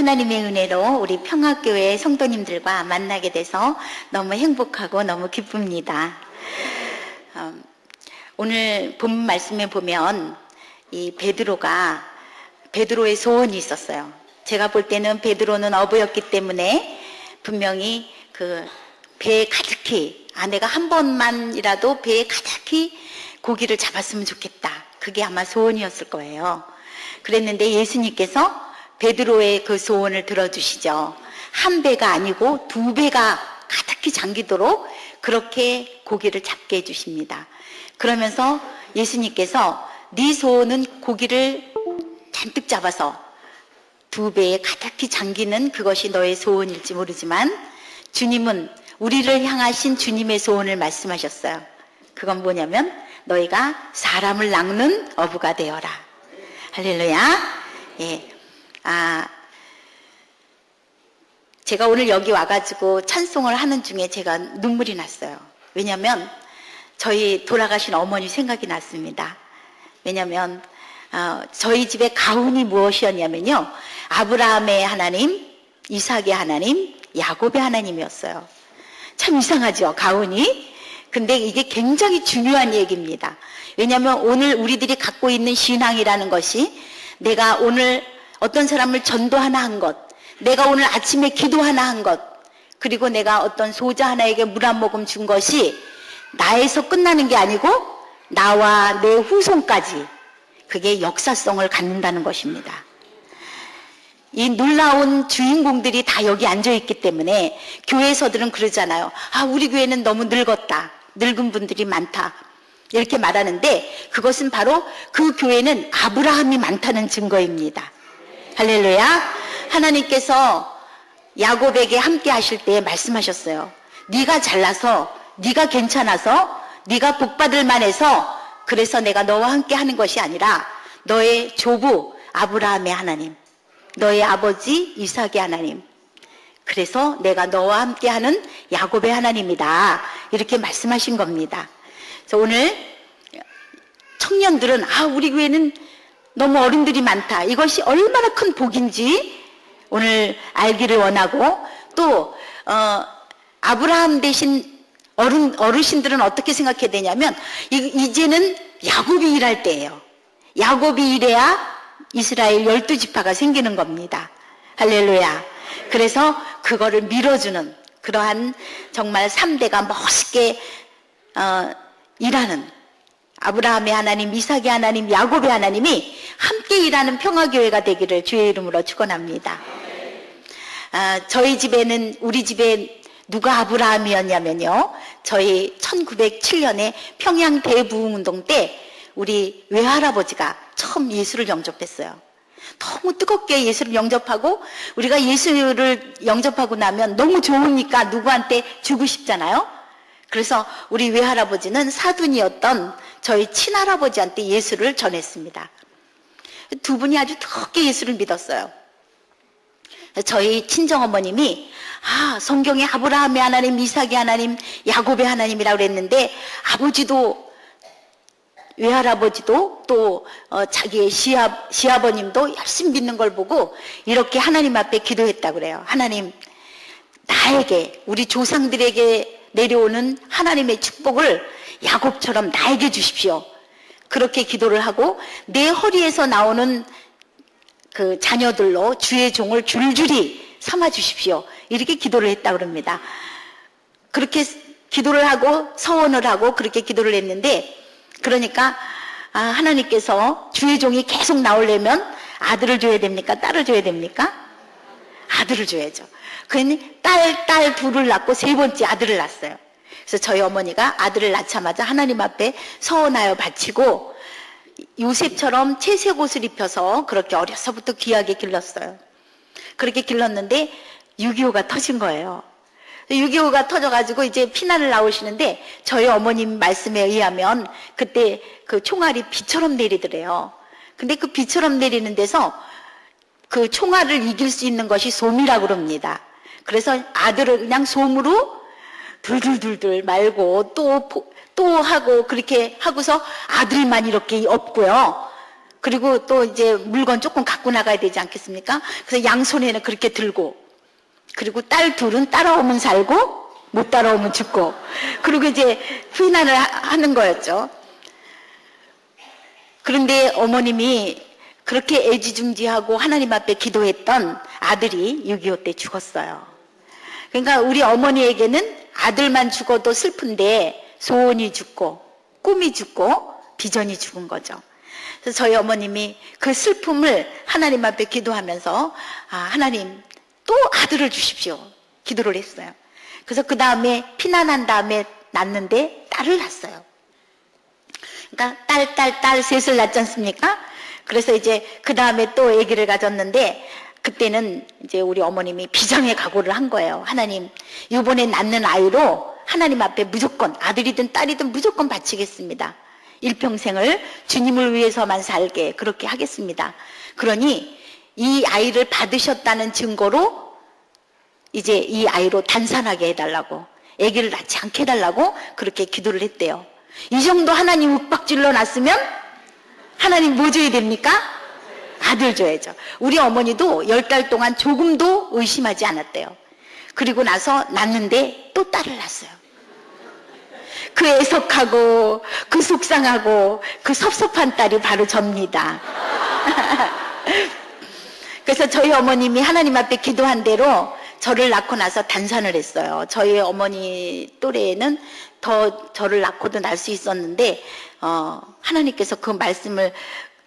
하나님의 은혜로 우리 평화교회 성도님들과 만나게 돼서 너무 행복하고 너무 기쁩니다. 오늘 본 말씀에 보면 이 베드로의 소원이 있었어요. 제가 볼 때는 베드로는 어부였기 때문에 분명히 그 배에 가득히 내가 한 번만이라도 배에 가득히 고기를 잡았으면 좋겠다. 그게 아마 소원이었을 거예요. 그랬는데 예수님께서 베드로의 그 소원을 들어주시죠. 한 배가 아니고 두 배가 가득히 잠기도록 그렇게 고기를 잡게 해주십니다. 그러면서 예수님께서 네 소원은 고기를 잔뜩 잡아서 두 배에 가득히 잠기는 그것이 너의 소원일지 모르지만 주님은 우리를 향하신 주님의 소원을 말씀하셨어요. 그건 뭐냐면 너희가 사람을 낚는 어부가 되어라. 할렐루야. 예. 제가 오늘 여기 와가지고 찬송을 하는 중에 제가 눈물이 났어요. 왜냐면 저희 돌아가신 어머니 생각이 났습니다. 왜냐면 저희 집의 가훈이 무엇이었냐면요, 아브라함의 하나님, 이삭의 하나님, 야곱의 하나님이었어요. 참 이상하죠, 가훈이. 근데 이게 굉장히 중요한 얘기입니다. 왜냐면 오늘 우리들이 갖고 있는 신앙이라는 것이 내가 오늘 어떤 사람을 전도하나 한 것, 내가 오늘 아침에 기도하나 한 것, 그리고 내가 어떤 소자 하나에게 물 한 모금 준 것이 나에서 끝나는 게 아니고 나와 내 후손까지 그게 역사성을 갖는다는 것입니다. 이 놀라운 주인공들이 다 여기 앉아있기 때문에 교회에서들은 그러잖아요. 우리 교회는 너무 늙었다. 늙은 분들이 많다. 이렇게 말하는데 그것은 바로 그 교회는 아브라함이 많다는 증거입니다. 할렐루야. 하나님께서 야곱에게 함께 하실 때 말씀하셨어요. 네가 잘나서, 네가 괜찮아서, 네가 복받을 만해서 그래서 내가 너와 함께 하는 것이 아니라 너의 조부 아브라함의 하나님, 너의 아버지 이삭의 하나님, 그래서 내가 너와 함께 하는 야곱의 하나님이다. 이렇게 말씀하신 겁니다. 그래서 오늘 청년들은 우리 교회는 너무 어른들이 많다. 이것이 얼마나 큰 복인지 오늘 알기를 원하고, 또 아브라함 대신 어르신들은 어떻게 생각해야 되냐면 이제는 야곱이 일할 때예요. 야곱이 일해야 이스라엘 12지파가 생기는 겁니다. 할렐루야. 그래서 그거를 밀어주는 그러한 정말 3대가 멋있게 일하는 아브라함의 하나님, 이삭의 하나님, 야곱의 하나님이 함께 일하는 평화교회가 되기를 주의 이름으로 축원합니다. 저희 집에는, 우리 집에 누가 아브라함이었냐면요, 저희 1907년에 평양 대부흥운동 때 우리 외할아버지가 처음 예수를 영접했어요. 너무 뜨겁게 예수를 영접하고, 우리가 예수를 영접하고 나면 너무 좋으니까 누구한테 주고 싶잖아요. 그래서 우리 외할아버지는 사둔이었던 저희 친할아버지한테 예수를 전했습니다. 두 분이 아주 뜨겁게 예수를 믿었어요. 저희 친정어머님이 성경에 아브라함의 하나님, 이삭의 하나님, 야곱의 하나님이라고 그랬는데 아버지도, 외할아버지도 또 자기의 시아버님도 열심히 믿는 걸 보고 이렇게 하나님 앞에 기도했다고 그래요. 하나님, 나에게, 우리 조상들에게 내려오는 하나님의 축복을 야곱처럼 나에게 주십시오. 그렇게 기도를 하고 내 허리에서 나오는 그 자녀들로 주의 종을 줄줄이 삼아 주십시오. 이렇게 기도를 했다고 그럽니다. 그렇게 기도를 하고 서원을 하고 그렇게 기도를 했는데, 그러니까 하나님께서 주의 종이 계속 나오려면 아들을 줘야 됩니까? 딸을 줘야 됩니까? 아들을 줘야죠. 그러니 딸 둘을 낳고 세 번째 아들을 낳았어요. 그래서 저희 어머니가 아들을 낳자마자 하나님 앞에 서원하여 바치고 요셉처럼 채색 옷을 입혀서 그렇게 어려서부터 귀하게 길렀어요. 그렇게 길렀는데 6.25가 터진 거예요. 6.25가 터져가지고 이제 피난을 나오시는데 저희 어머님 말씀에 의하면 그때 그 총알이 비처럼 내리더래요. 근데 그 비처럼 내리는 데서 그 총알을 이길 수 있는 것이 솜이라고 그럽니다. 그래서 아들을 그냥 솜으로 둘둘둘둘 말고 또 하고 그렇게 하고서 아들만 이렇게 없고요. 그리고 또 이제 물건 조금 갖고 나가야 되지 않겠습니까? 그래서 양손에는 그렇게 들고, 그리고 딸 둘은 따라오면 살고 못 따라오면 죽고, 그리고 이제 후인환을 하는 거였죠. 그런데 어머님이 그렇게 애지중지하고 하나님 앞에 기도했던 아들이 6.25 때 죽었어요. 그러니까 우리 어머니에게는 아들만 죽어도 슬픈데 소원이 죽고 꿈이 죽고 비전이 죽은 거죠. 그래서 저희 어머님이 그 슬픔을 하나님 앞에 기도하면서 하나님 또 아들을 주십시오 기도를 했어요. 그래서 그 다음에 피난한 다음에 낳는데 딸을 낳았어요. 그러니까 딸 셋을 낳지 않습니까? 그래서 이제 그 다음에 또 아기를 가졌는데, 그때는 이제 우리 어머님이 비장의 각오를 한 거예요. 하나님, 이번에 낳는 아이로 하나님 앞에 무조건 아들이든 딸이든 무조건 바치겠습니다. 일평생을 주님을 위해서만 살게 그렇게 하겠습니다. 그러니 이 아이를 받으셨다는 증거로 이제 이 아이로 단산하게 해달라고, 아기를 낳지 않게 해달라고 그렇게 기도를 했대요. 이 정도 하나님 윽박질러 놨으면 하나님 뭐 줘야 됩니까? 아들 줘야죠. 우리 어머니도 10달 동안 조금도 의심하지 않았대요. 그리고 나서 낳는데 또 딸을 낳았어요. 그 애석하고 그 속상하고 그 섭섭한 딸이 바로 접니다. 그래서 저희 어머님이 하나님 앞에 기도한 대로 저를 낳고 나서 단산을 했어요. 저희 어머니 또래에는 더 저를 낳고도 날 수 있었는데 하나님께서 그 말씀을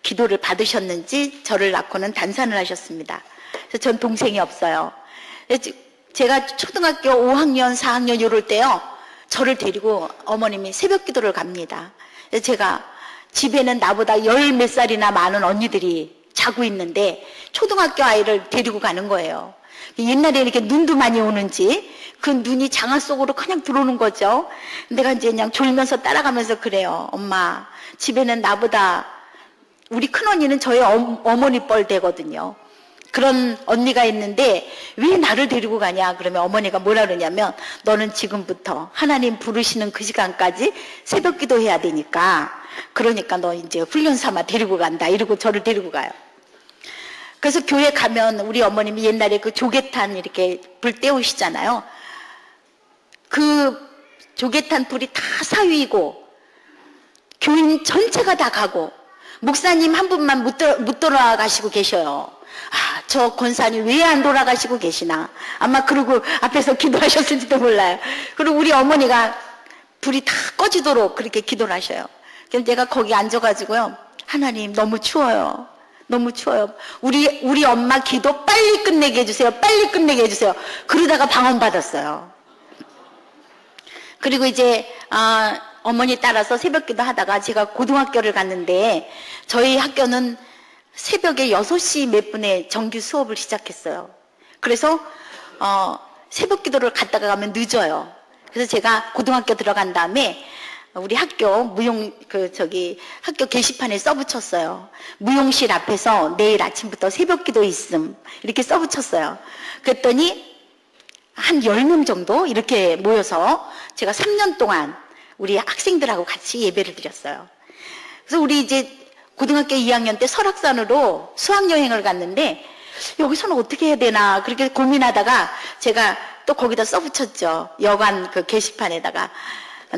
기도를 받으셨는지 저를 낳고는 단산을 하셨습니다. 그래서 전 동생이 없어요. 제가 초등학교 5학년, 4학년 이럴 때요, 저를 데리고 어머님이 새벽 기도를 갑니다. 그래서 제가 집에는 나보다 10 몇 살이나 많은 언니들이 자고 있는데 초등학교 아이를 데리고 가는 거예요. 옛날에 이렇게 눈도 많이 오는지 그 눈이 장화 속으로 그냥 들어오는 거죠. 내가 이제 그냥 졸면서 따라가면서 그래요. 엄마, 집에는 나보다, 우리 큰언니는 저희 어머니 뻘 되거든요. 그런 언니가 있는데 왜 나를 데리고 가냐 그러면 어머니가 뭐라 그러냐면, 너는 지금부터 하나님 부르시는 그 시간까지 새벽 기도해야 되니까, 그러니까 너 이제 훈련 삼아 데리고 간다 이러고 저를 데리고 가요. 그래서 교회 가면 우리 어머님이 옛날에 그 조개탄 이렇게 불 떼우시잖아요. 그 조개탄 불이 다 사위이고 교인 전체가 다 가고 목사님 한 분만 못 돌아가시고 계셔요. 저 권사님 왜 안 돌아가시고 계시나, 아마 그러고 앞에서 기도하셨을지도 몰라요. 그리고 우리 어머니가 불이 다 꺼지도록 그렇게 기도를 하셔요. 그래서 내가 거기 앉아가지고요, 하나님 너무 추워요, 너무 추워요, 우리 엄마 기도 빨리 끝내게 해주세요, 빨리 끝내게 해주세요. 그러다가 방언 받았어요. 그리고 이제 어머니 따라서 새벽기도 하다가 제가 고등학교를 갔는데, 저희 학교는 새벽에 6시 몇 분에 정규 수업을 시작했어요. 그래서 새벽기도를 갔다가 가면 늦어요. 그래서 제가 고등학교 들어간 다음에 우리 학교 학교 게시판에 써붙였어요. 무용실 앞에서 내일 아침부터 새벽기도 있음 이렇게 써붙였어요. 그랬더니 한 10명 정도 이렇게 모여서 제가 3년 동안 우리 학생들하고 같이 예배를 드렸어요. 그래서 우리 이제 고등학교 2학년 때 설악산으로 수학여행을 갔는데, 여기서는 어떻게 해야 되나 그렇게 고민하다가 제가 또 거기다 써붙였죠. 여관 그 게시판에다가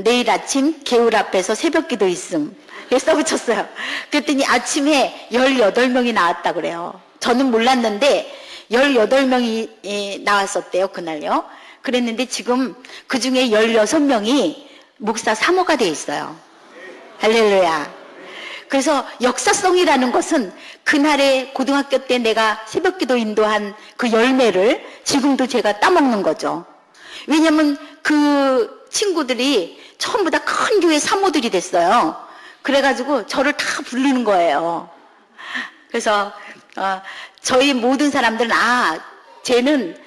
내일 아침 개울 앞에서 새벽기도 있음 이렇게 써붙였어요. 그랬더니 아침에 18명이 나왔다 그래요. 저는 몰랐는데 18명이 나왔었대요, 그날요. 그랬는데 지금 그 중에 16명이 목사 사모가 돼 있어요. 할렐루야. 그래서 역사성이라는 것은 그날의 고등학교 때 내가 새벽기도 인도한 그 열매를 지금도 제가 따먹는 거죠. 왜냐면 그 친구들이 전부 다 큰 교회 사모들이 됐어요. 그래가지고 저를 다 부르는 거예요. 그래서 저희 모든 사람들은 쟤는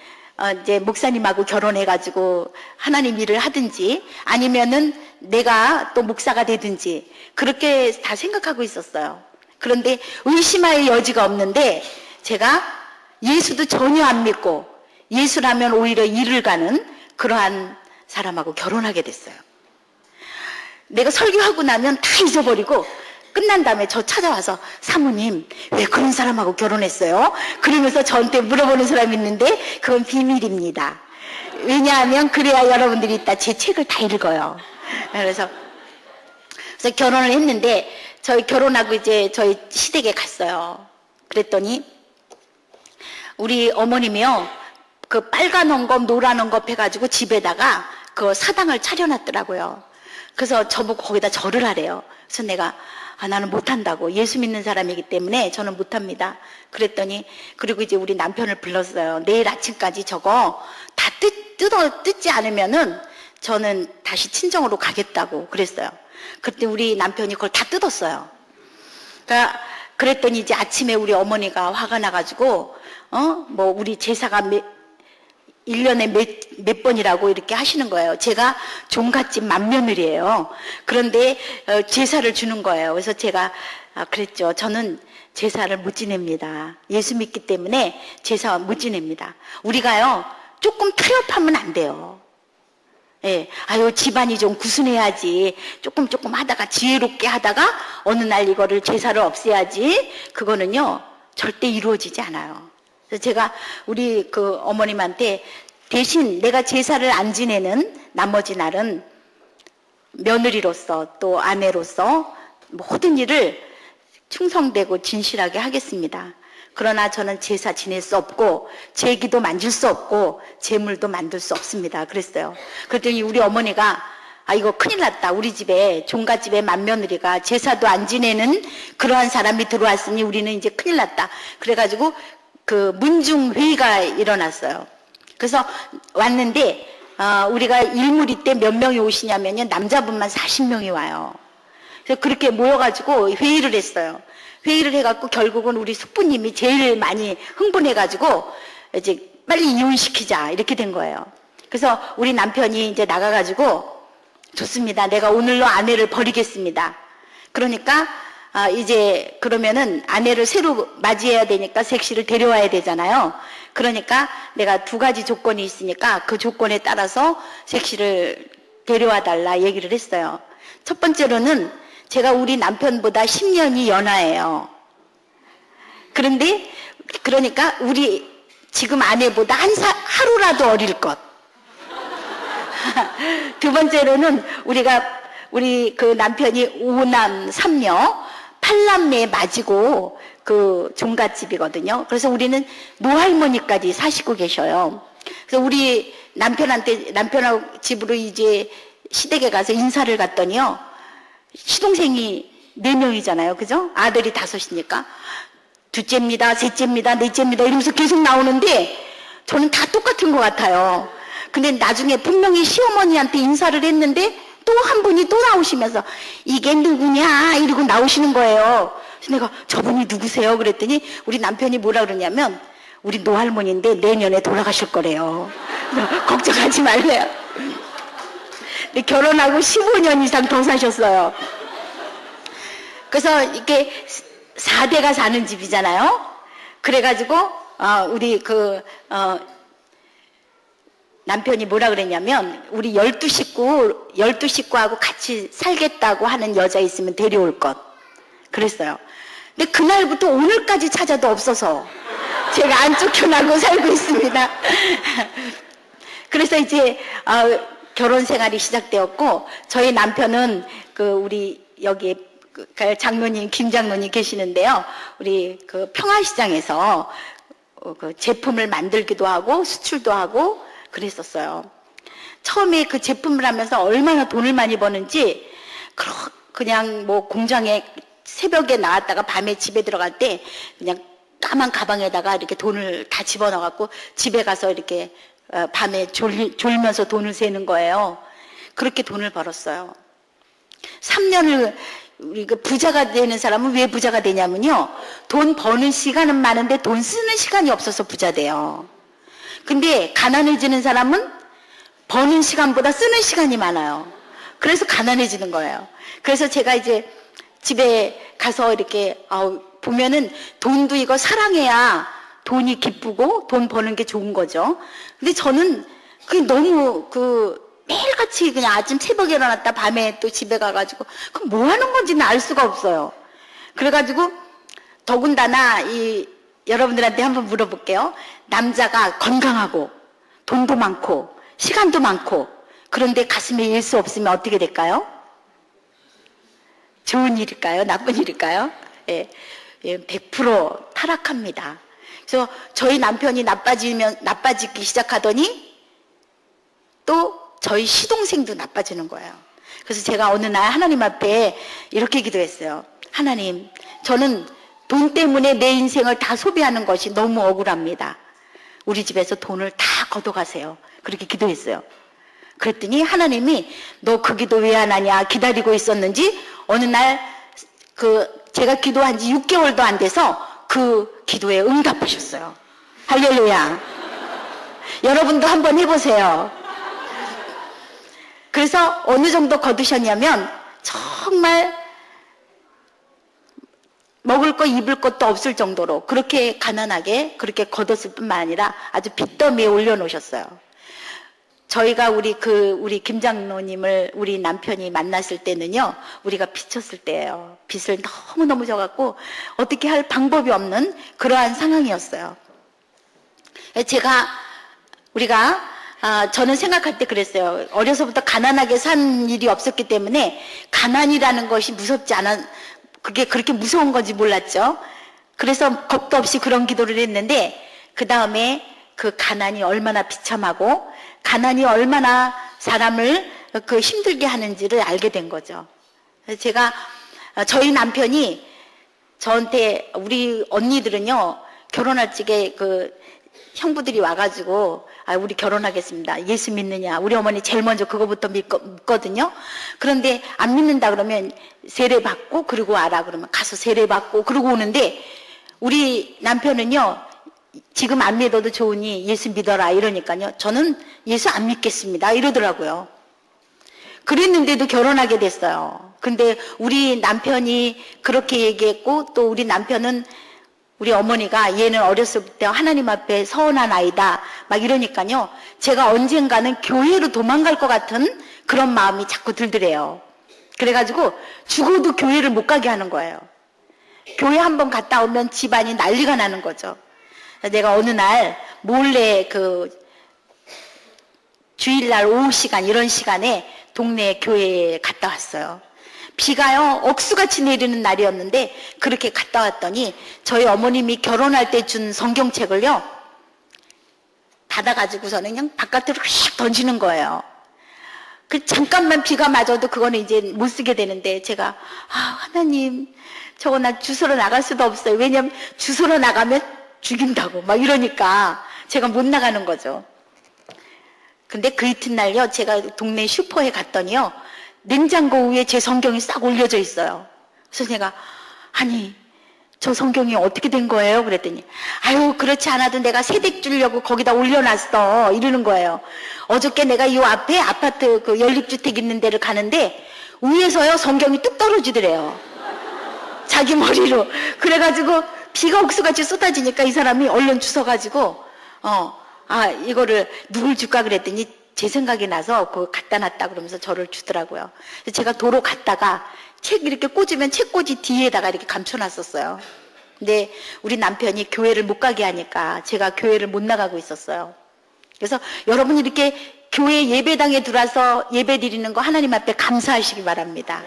이제 목사님하고 결혼해가지고 하나님 일을 하든지 아니면은 내가 또 목사가 되든지 그렇게 다 생각하고 있었어요. 그런데 의심할 여지가 없는데 제가 예수도 전혀 안 믿고 예수라면 오히려 일을 가는 그러한 사람하고 결혼하게 됐어요. 내가 설교하고 나면 다 잊어버리고 끝난 다음에 저 찾아와서 사모님 왜 그런 사람하고 결혼했어요? 그러면서 저한테 물어보는 사람이 있는데 그건 비밀입니다. 왜냐하면 그래야 여러분들이 이따 제 책을 다 읽어요. 그래서 결혼을 했는데 저희 결혼하고 이제 저희 시댁에 갔어요. 그랬더니 우리 어머님이요 그 빨간 엉겁 노란 엉겁 해가지고 집에다가 그 사당을 차려놨더라고요. 그래서 저보고 거기다 절을 하래요. 그래서 내가 나는 못한다고, 예수 믿는 사람이기 때문에 저는 못합니다. 그랬더니 그리고 이제 우리 남편을 불렀어요. 내일 아침까지 저거 다 뜯지 않으면은 저는 다시 친정으로 가겠다고 그랬어요. 그때 우리 남편이 그걸 다 뜯었어요. 그러니까 그랬더니 이제 아침에 우리 어머니가 화가 나가지고 뭐 우리 제사가 1년에 몇 번이라고 이렇게 하시는 거예요. 제가 종갓집 맏며느리예요. 그런데 제사를 주는 거예요. 그래서 제가 그랬죠. 저는 제사를 못 지냅니다. 예수 믿기 때문에 제사 못 지냅니다. 우리가요 조금 타협하면 안 돼요. 예, 아유 집안이 좀 구순해야지. 조금 하다가 지혜롭게 하다가 어느 날 이거를 제사를 없애야지. 그거는요 절대 이루어지지 않아요. 그래서 제가 우리 그 어머님한테 대신 내가 제사를 안 지내는 나머지 날은 며느리로서 또 아내로서 모든 일을 충성되고 진실하게 하겠습니다. 그러나 저는 제사 지낼 수 없고 제기도 만질 수 없고 제물도 만들 수 없습니다. 그랬어요. 그랬더니 우리 어머니가 이거 큰일 났다. 우리 집에 종갓집에 맏며느리가 제사도 안 지내는 그러한 사람이 들어왔으니 우리는 이제 큰일 났다. 그래가지고 그 문중회의가 일어났어요. 그래서 왔는데 우리가 일물이 때 몇 명이 오시냐면요 남자분만 40명이 와요. 그래서 그렇게 모여가지고 회의를 했어요. 회의를 해갖고 결국은 우리 숙부님이 제일 많이 흥분해가지고 이제 빨리 이혼시키자 이렇게 된 거예요. 그래서 우리 남편이 이제 나가가지고 좋습니다. 내가 오늘로 아내를 버리겠습니다. 그러니까 이제 그러면은 아내를 새로 맞이해야 되니까 색시를 데려와야 되잖아요. 그러니까 내가 두 가지 조건이 있으니까 그 조건에 따라서 색시를 데려와 달라 얘기를 했어요. 첫 번째로는 제가 우리 남편보다 10년이 연하예요. 그러니까 우리 지금 아내보다 하루라도 어릴 것. 두 번째로는 우리 그 남편이 5남 3녀 8남매 맞이고 그 종갓집이거든요. 그래서 우리는 노할머니까지 사시고 계셔요. 그래서 우리 남편하고 집으로 이제 시댁에 가서 인사를 갔더니요. 시동생이 4명이잖아요. 그죠? 아들이 5이니까. 둘째입니다, 셋째입니다, 넷째입니다 이러면서 계속 나오는데 저는 다 똑같은 것 같아요. 근데 나중에 분명히 시어머니한테 인사를 했는데 또 한 분이 또 나오시면서 이게 누구냐 이러고 나오시는 거예요. 그래서 내가 저분이 누구세요? 그랬더니 우리 남편이 뭐라 그러냐면 우리 노할머니인데 내년에 돌아가실 거래요. 걱정하지 말래요. 근데 결혼하고 15년 이상 더 사셨어요. 그래서 이게 4대가 사는 집이잖아요. 그래가지고 우리 남편이 뭐라 그랬냐면 우리 12식구하고 같이 살겠다고 하는 여자 있으면 데려올 것 그랬어요. 근데 그날부터 오늘까지 찾아도 없어서 제가 안 쫓겨나고 살고 있습니다. 그래서 이제 결혼 생활이 시작되었고 저희 남편은 우리 여기 장로님 김 장로님 계시는데요. 우리 평화시장에서 그 제품을 만들기도 하고 수출도 하고 그랬었어요. 처음에 그 제품을 하면서 얼마나 돈을 많이 버는지 그냥 뭐 공장에 새벽에 나왔다가 밤에 집에 들어갈 때 그냥 까만 가방에다가 이렇게 돈을 다 집어넣어갖고 집에 가서 이렇게 밤에 졸면서 돈을 세는 거예요. 그렇게 돈을 벌었어요. 3년을 우리가 부자가 되는 사람은 왜 부자가 되냐면요. 돈 버는 시간은 많은데 돈 쓰는 시간이 없어서 부자 돼요. 근데 가난해지는 사람은 버는 시간보다 쓰는 시간이 많아요. 그래서 가난해지는 거예요. 그래서 제가 이제 집에 가서 이렇게 보면은 돈도 이거 사랑해야 돈이 기쁘고 돈 버는 게 좋은 거죠. 근데 저는 그게 너무 매일같이 그냥 아침 새벽에 일어났다 밤에 또 집에 가가지고 그럼 뭐 하는 건지는 알 수가 없어요. 그래가지고 더군다나 여러분들한테 한번 물어볼게요. 남자가 건강하고 돈도 많고 시간도 많고 그런데 가슴에 예수 없으면 어떻게 될까요? 좋은 일일까요? 나쁜 일일까요? 예, 100% 타락합니다. 그래서 저희 남편이 나빠지기 시작하더니 또 저희 시동생도 나빠지는 거예요. 그래서 제가 어느 날 하나님 앞에 이렇게 기도했어요. 하나님, 저는 돈 때문에 내 인생을 다 소비하는 것이 너무 억울합니다. 우리 집에서 돈을 다 걷어가세요. 그렇게 기도했어요. 그랬더니 하나님이 너 그 기도 왜 안 하냐 기다리고 있었는지 어느 날 제가 기도한 지 6개월도 안 돼서 그 기도에 응답하셨어요. 할렐루야. 여러분도 한번 해보세요. 그래서 어느 정도 거두셨냐면 정말 먹을 거 입을 것도 없을 정도로 그렇게 가난하게 그렇게 거뒀을 뿐만 아니라 아주 빚더미에 올려놓으셨어요. 저희가 우리 김장로님을 우리 남편이 만났을 때는요, 우리가 빚졌을 때예요. 빚을 너무너무 져갖고 어떻게 할 방법이 없는 그러한 상황이었어요. 저는 생각할 때 그랬어요. 어려서부터 가난하게 산 일이 없었기 때문에 가난이라는 것이 그게 그렇게 무서운 건지 몰랐죠. 그래서 겁도 없이 그런 기도를 했는데 그 다음에 그 가난이 얼마나 비참하고 가난이 얼마나 사람을 힘들게 하는지를 알게 된 거죠. 저희 남편이 저한테 우리 언니들은요, 결혼할 적에 형부들이 와가지고 우리 결혼하겠습니다. 예수 믿느냐. 우리 어머니 제일 먼저 그거부터 믿거든요. 그런데 안 믿는다 그러면 세례 받고 그러고 와라 그러면 가서 세례 받고 그러고 오는데 우리 남편은요, 지금 안 믿어도 좋으니 예수 믿어라 이러니까요, 저는 예수 안 믿겠습니다 이러더라고요. 그랬는데도 결혼하게 됐어요. 근데 우리 남편이 그렇게 얘기했고 또 우리 남편은 우리 어머니가 얘는 어렸을 때 하나님 앞에 서운한 아이다 막 이러니까요, 제가 언젠가는 교회로 도망갈 것 같은 그런 마음이 자꾸 들더래요. 그래가지고 죽어도 교회를 못 가게 하는 거예요. 교회 한번 갔다 오면 집안이 난리가 나는 거죠. 내가 어느 날 몰래 주일날 오후 시간 이런 시간에 동네 교회에 갔다 왔어요. 비가요 억수같이 내리는 날이었는데 그렇게 갔다 왔더니 저희 어머님이 결혼할 때 준 성경책을요 받아가지고서는 그냥 바깥으로 휙 던지는 거예요. 잠깐만 비가 맞아도 그거는 이제 못 쓰게 되는데 제가 하나님 저거 나 주소로 나갈 수도 없어요. 왜냐면 주소로 나가면 죽인다고 막 이러니까 제가 못 나가는 거죠. 근데 그 이튿날요 제가 동네 슈퍼에 갔더니요 냉장고 위에 제 성경이 싹 올려져 있어요. 그래서 제가 아니 저 성경이 어떻게 된 거예요? 그랬더니 그렇지 않아도 내가 세댁 주려고 거기다 올려놨어 이러는 거예요. 어저께 내가 이 앞에 아파트 연립주택 있는 데를 가는데 위에서요 성경이 뚝 떨어지더래요. 자기 머리로. 그래가지고 비가 옥수같이 쏟아지니까 이 사람이 얼른 주워가지고 이거를 누굴 줄까 그랬더니 제 생각이 나서 그거 갖다 놨다 그러면서 저를 주더라고요. 제가 도로 갔다가 책 이렇게 꽂으면 책꽂이 뒤에다가 이렇게 감춰놨었어요. 근데 우리 남편이 교회를 못 가게 하니까 제가 교회를 못 나가고 있었어요. 그래서 여러분 이렇게 교회 예배당에 들어와서 예배 드리는 거 하나님 앞에 감사하시기 바랍니다.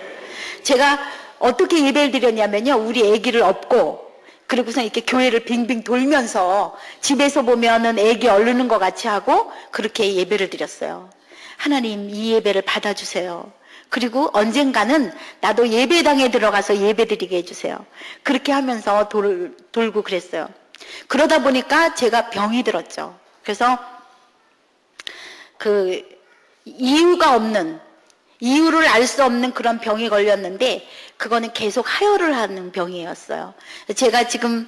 제가 어떻게 예배를 드렸냐면요, 우리 아기를 업고 그리고서 이렇게 교회를 빙빙 돌면서 집에서 보면은 애기 얼르는 것 같이 하고 그렇게 예배를 드렸어요. 하나님 이 예배를 받아주세요. 그리고 언젠가는 나도 예배당에 들어가서 예배 드리게 해주세요. 그렇게 하면서 돌고 그랬어요. 그러다 보니까 제가 병이 들었죠. 그래서 이유를 알 수 없는 그런 병이 걸렸는데 그거는 계속 하혈을 하는 병이었어요. 제가 지금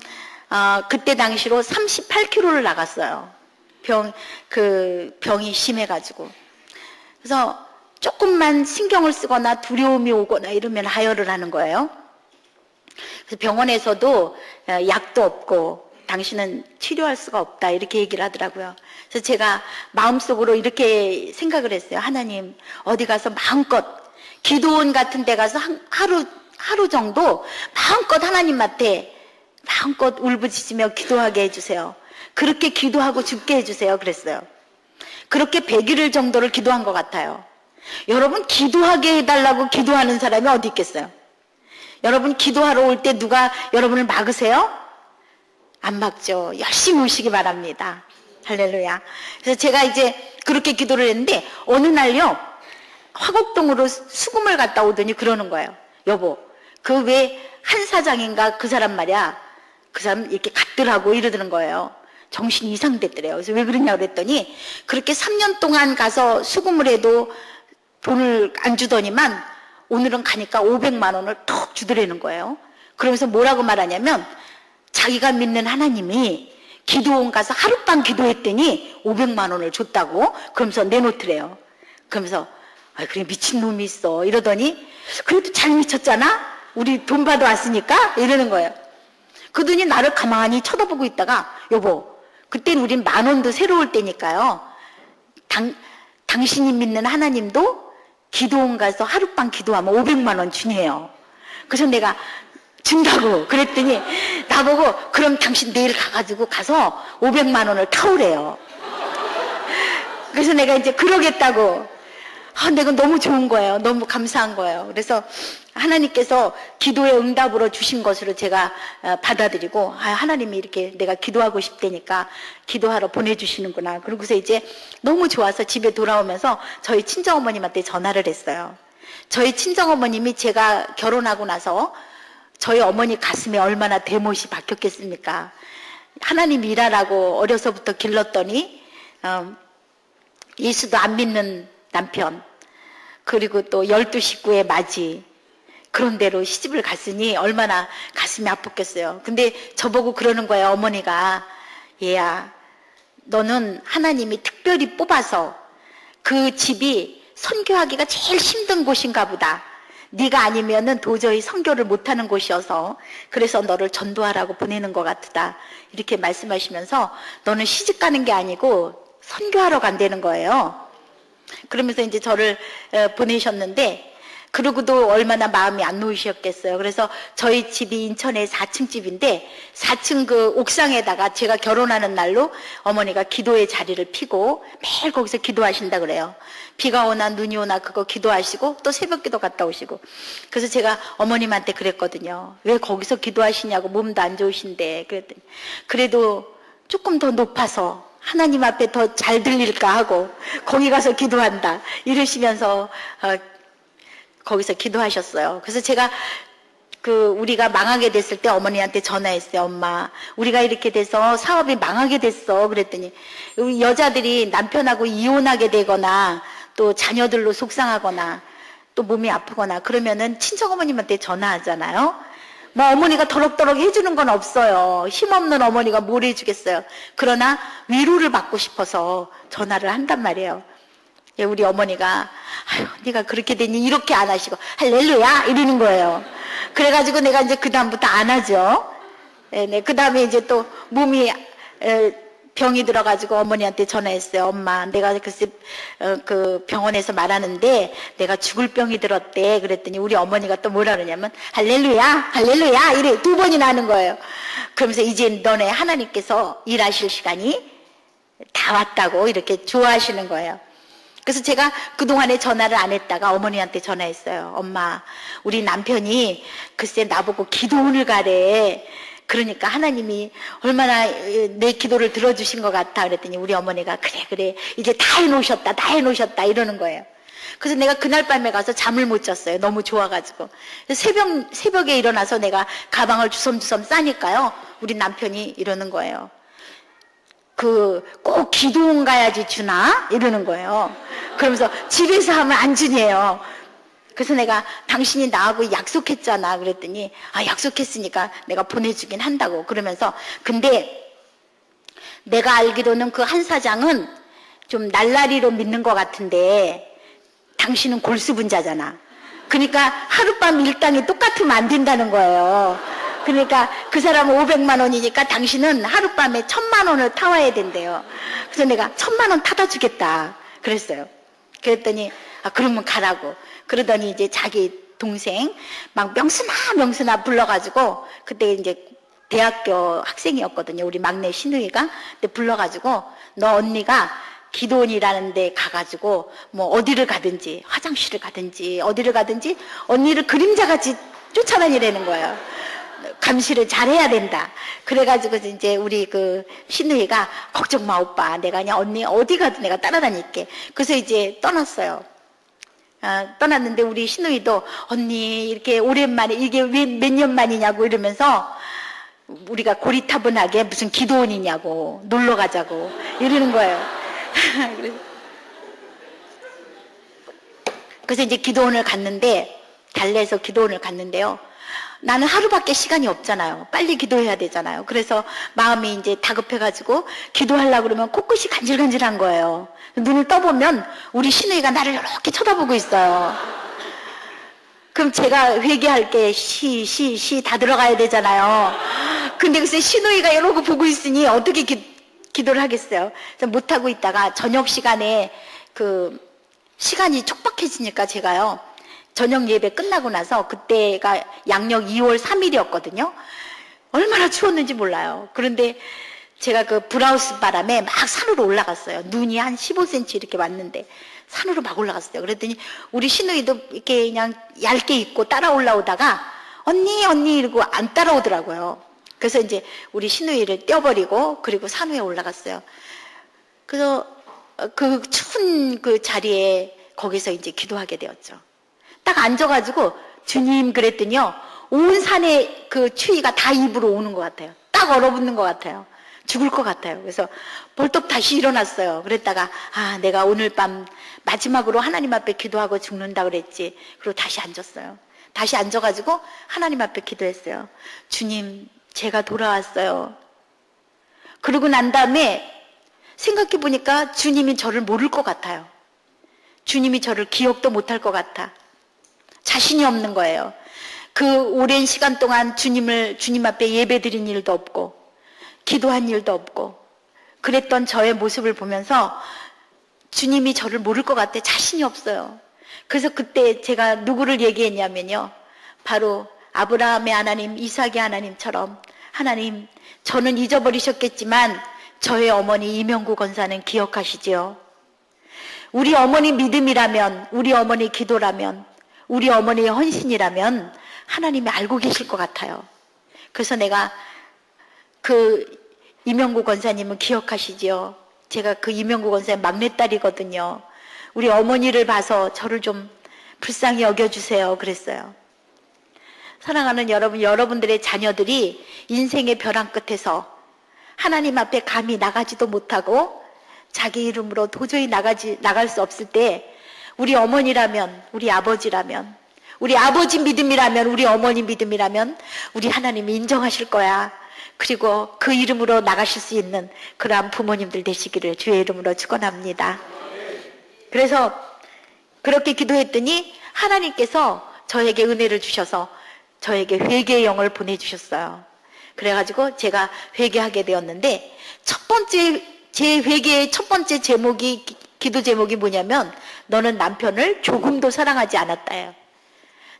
그때 당시로 38kg를 나갔어요. 병이 심해가지고. 그래서 조금만 신경을 쓰거나 두려움이 오거나 이러면 하혈을 하는 거예요. 그래서 병원에서도 약도 없고 당신은 치료할 수가 없다 이렇게 얘기를 하더라고요. 그래서 제가 마음속으로 이렇게 생각을 했어요. 하나님 어디 가서 마음껏 기도원 같은 데 가서 하루 하루 정도 마음껏 하나님한테 마음껏 울부짖으며 기도하게 해주세요. 그렇게 기도하고 죽게 해주세요. 그랬어요. 그렇게 100일 정도를 기도한 것 같아요. 여러분, 기도하게 해달라고 기도하는 사람이 어디 있겠어요? 여러분, 기도하러 올 때 누가 여러분을 막으세요? 안 막죠. 열심히 오시기 바랍니다. 할렐루야. 그래서 제가 이제 그렇게 기도를 했는데 어느 날요, 화곡동으로 수금을 갔다 오더니 그러는 거예요. 여보, 그 왜 한 사장인가 그 사람 말이야, 그 사람 이렇게 갔더라고 이러더는 거예요. 정신이 이상됐더래요. 그래서 왜 그러냐고 그랬더니 그렇게 3년 동안 가서 수금을 해도 돈을 안 주더니만 오늘은 가니까 500만 원을 턱 주더라는 거예요. 그러면서 뭐라고 말하냐면 자기가 믿는 하나님이 기도원 가서 하룻밤 기도했더니 500만 원을 줬다고 그러면서 내놓더래요. 그러면서 아, 그래 미친놈이 있어 이러더니 그래도 잘 미쳤잖아? 우리 돈 받아왔으니까? 이러는 거예요. 그러더니 나를 가만히 쳐다보고 있다가 여보, 그땐 우린 10,000원도 새로울 때니까요. 당신이 믿는 하나님도 기도원 가서 하룻밤 기도하면 500만 원 주네요. 그래서 내가 준다고 그랬더니 나보고 그럼 당신 내일 가서 500만 원을 타오래요. 그래서 내가 이제 그러겠다고. 내가 너무 좋은 거예요. 너무 감사한 거예요. 그래서 하나님께서 기도의 응답으로 주신 것으로 제가 받아들이고 하나님이 이렇게 내가 기도하고 싶다니까 기도하러 보내주시는구나. 그러고서 이제 너무 좋아서 집에 돌아오면서 저희 친정어머님한테 전화를 했어요. 저희 친정어머님이 제가 결혼하고 나서 저희 어머니 가슴에 얼마나 대못이 박혔겠습니까? 하나님 일하라고 어려서부터 길렀더니 예수도 안 믿는 남편, 그리고 또 12식구의 맞이, 그런 데로 시집을 갔으니 얼마나 가슴이 아팠겠어요. 근데 저보고 그러는 거예요. 어머니가, 얘야, 너는 하나님이 특별히 뽑아서 그 집이 선교하기가 제일 힘든 곳인가 보다. 네가 아니면은 도저히 선교를 못하는 곳이어서 그래서 너를 전도하라고 보내는 것 같다. 이렇게 말씀하시면서 너는 시집 가는 게 아니고 선교하러 간다는 거예요. 그러면서 이제 저를 보내셨는데 그러고도 얼마나 마음이 안 놓이셨겠어요. 그래서 저희 집이 인천의 4층 집인데 4층 그 옥상에다가 제가 결혼하는 날로 어머니가 기도의 자리를 피고 매일 거기서 기도하신다 그래요. 비가 오나 눈이 오나 그거 기도하시고 또 새벽기도 갔다 오시고. 그래서 제가 어머님한테 그랬거든요. 왜 거기서 기도하시냐고, 몸도 안 좋으신데. 그랬더니 그래도 조금 더 높아서 하나님 앞에 더 잘 들릴까 하고 거기 가서 기도한다 이러시면서 거기서 기도하셨어요. 그래서 제가 우리가 망하게 됐을 때 어머니한테 전화했어요. 엄마, 우리가 이렇게 돼서 사업이 망하게 됐어. 그랬더니 여자들이 남편하고 이혼하게 되거나 또 자녀들로 속상하거나 또 몸이 아프거나 그러면은 친정어머님한테 전화하잖아요. 뭐 어머니가 더럭더럭 해주는 건 없어요. 힘없는 어머니가 뭘 해주겠어요. 그러나 위로를 받고 싶어서 전화를 한단 말이에요. 우리 어머니가 아유, 네가 그렇게 되니 이렇게 안 하시고 할렐루야 이러는 거예요. 그래가지고 내가 이제 그 다음부터 안 하죠. 네, 그 다음에 이제 또 몸이 병이 들어가지고 어머니한테 전화했어요. 엄마, 내가 글쎄 그 병원에서 말하는데 내가 죽을 병이 들었대. 그랬더니 우리 어머니가 또 뭐라 그러냐면 할렐루야 할렐루야 이래 2번이나 하는 거예요. 그러면서 이제 너네 하나님께서 일하실 시간이 다 왔다고 이렇게 좋아하시는 거예요. 그래서 제가 그동안에 전화를 안 했다가 어머니한테 전화했어요. 엄마, 우리 남편이 글쎄 나보고 기도원을 가래. 그러니까 하나님이 얼마나 내 기도를 들어주신 것 같아. 그랬더니 우리 어머니가 그래 이제 다 해놓으셨다 이러는 거예요. 그래서 내가 그날 밤에 가서 잠을 못 잤어요. 너무 좋아가지고. 새벽에 일어나서 내가 가방을 주섬주섬 싸니까요. 우리 남편이 이러는 거예요. 꼭 기도원 가야지 주나? 이러는 거예요. 그러면서 집에서 하면 안 주네요. 그래서 내가 당신이 나하고 약속했잖아. 그랬더니 약속했으니까 내가 보내주긴 한다고. 그러면서 근데 내가 알기로는 그 한 사장은 좀 날라리로 믿는 것 같은데 당신은 골수분자잖아. 그러니까 하룻밤 일당이 똑같으면 안 된다는 거예요. 그러니까 그 사람은 500만 원이니까 당신은 하룻밤에 1,000만 원을 타와야 된대요. 그래서 내가 1,000만 원 타다 주겠다 그랬어요. 그랬더니 그러면 가라고. 그러더니 이제 자기 동생 막 명순아 불러가지고, 그때 이제 대학교 학생이었거든요. 우리 막내 신우이가. 근데 불러가지고 너 언니가 기도원이라는 데 가가지고 뭐 어디를 가든지 화장실을 가든지 어디를 가든지 언니를 그림자같이 쫓아다니라는 거예요. 감시를 잘해야 된다. 그래가지고 이제 우리 그 신우이가 걱정 마 오빠, 내가 그냥 언니 어디 가든 내가 따라다닐게. 그래서 이제 떠났어요. 떠났는데 우리 신우이도 언니 이렇게 오랜만에 이게 왜 몇 년 만이냐고 이러면서 우리가 고리타분하게 무슨 기도원이냐고 놀러 가자고 이러는 거예요. 그래서 이제 기도원을 갔는데, 달래서 기도원을 갔는데요. 나는 하루밖에 시간이 없잖아요. 빨리 기도해야 되잖아요. 그래서 마음이 이제 다급해가지고 기도하려고 그러면 코끝이 간질간질한 거예요. 눈을 떠보면 우리 신우이가 나를 이렇게 쳐다보고 있어요. 그럼 제가 회개할 게 시 다 들어가야 되잖아요. 근데 글쎄 신우이가 이러고 보고 있으니 어떻게 기도를 하겠어요. 그래서 못하고 있다가 저녁 시간에 그 시간이 촉박해지니까 제가요, 저녁 예배 끝나고 나서, 그때가 양력 2월 3일이었거든요. 얼마나 추웠는지 몰라요. 그런데 제가 그 브라우스 바람에 막 산으로 올라갔어요. 눈이 한 15cm 이렇게 왔는데 산으로 막 올라갔어요. 그랬더니 우리 신우이도 이렇게 그냥 얇게 입고 따라 올라오다가 언니 이러고 안 따라오더라고요. 그래서 이제 우리 신우이를 떼어버리고 그리고 산 위에 올라갔어요. 그래서 그 추운 그 자리에 거기서 이제 기도하게 되었죠. 딱 앉아가지고 주님 그랬더니요, 온 산의 그 추위가 다 입으로 오는 것 같아요. 딱 얼어붙는 것 같아요. 죽을 것 같아요. 그래서 벌떡 다시 일어났어요. 그랬다가 내가 오늘 밤 마지막으로 하나님 앞에 기도하고 죽는다 그랬지. 그리고 다시 앉았어요. 다시 앉아가지고 하나님 앞에 기도했어요. 주님, 제가 돌아왔어요. 그러고 난 다음에 생각해 보니까 주님이 저를 모를 것 같아요. 주님이 저를 기억도 못할 것 같아. 자신이 없는 거예요. 그 오랜 시간 동안 주님 앞에 예배 드린 일도 없고 기도한 일도 없고 그랬던 저의 모습을 보면서 주님이 저를 모를 것 같아. 자신이 없어요. 그래서 그때 제가 누구를 얘기했냐면요, 바로 아브라함의 하나님, 이삭의 하나님처럼, 하나님, 저는 잊어버리셨겠지만 저의 어머니 이명구 권사는 기억하시지요. 우리 어머니 믿음이라면, 우리 어머니 기도라면, 우리 어머니의 헌신이라면 하나님이 알고 계실 것 같아요. 그래서 내가 그 이명구 권사님은 기억하시지요. 제가 그 이명구 권사의 막내딸이거든요. 우리 어머니를 봐서 저를 좀 불쌍히 여겨주세요. 그랬어요. 사랑하는 여러분, 여러분들의 자녀들이 인생의 벼랑 끝에서 하나님 앞에 감히 나가지도 못하고 자기 이름으로 도저히 나갈 수 없을 때, 우리 어머니라면, 우리 아버지라면, 우리 아버지 믿음이라면, 우리 어머니 믿음이라면 우리 하나님이 인정하실 거야. 그리고 그 이름으로 나가실 수 있는 그러한 부모님들 되시기를 주의 이름으로 축원합니다. 그래서 그렇게 기도했더니 하나님께서 저에게 은혜를 주셔서 저에게 회개의 영을 보내주셨어요. 그래가지고 제가 회개하게 되었는데, 제 회개의 첫 번째 제목이, 기도 제목이 뭐냐면, 너는 남편을 조금도 사랑하지 않았다예요.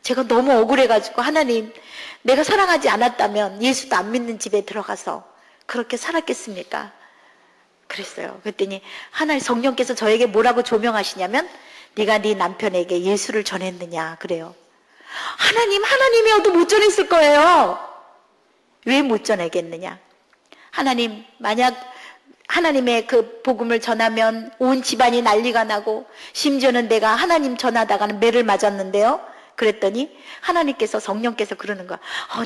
제가 너무 억울해가지고, 하나님, 내가 사랑하지 않았다면 예수도 안 믿는 집에 들어가서 그렇게 살았겠습니까? 그랬어요. 그랬더니 하나님 성령께서 저에게 뭐라고 조명하시냐면, 네가 네 남편에게 예수를 전했느냐 그래요. 하나님이어도 못 전했을 거예요. 왜 못 전하겠느냐? 하나님, 만약 하나님의 그 복음을 전하면 온 집안이 난리가 나고, 심지어는 내가 하나님 전하다가는 매를 맞았는데요. 그랬더니 하나님께서, 성령께서 그러는 거야.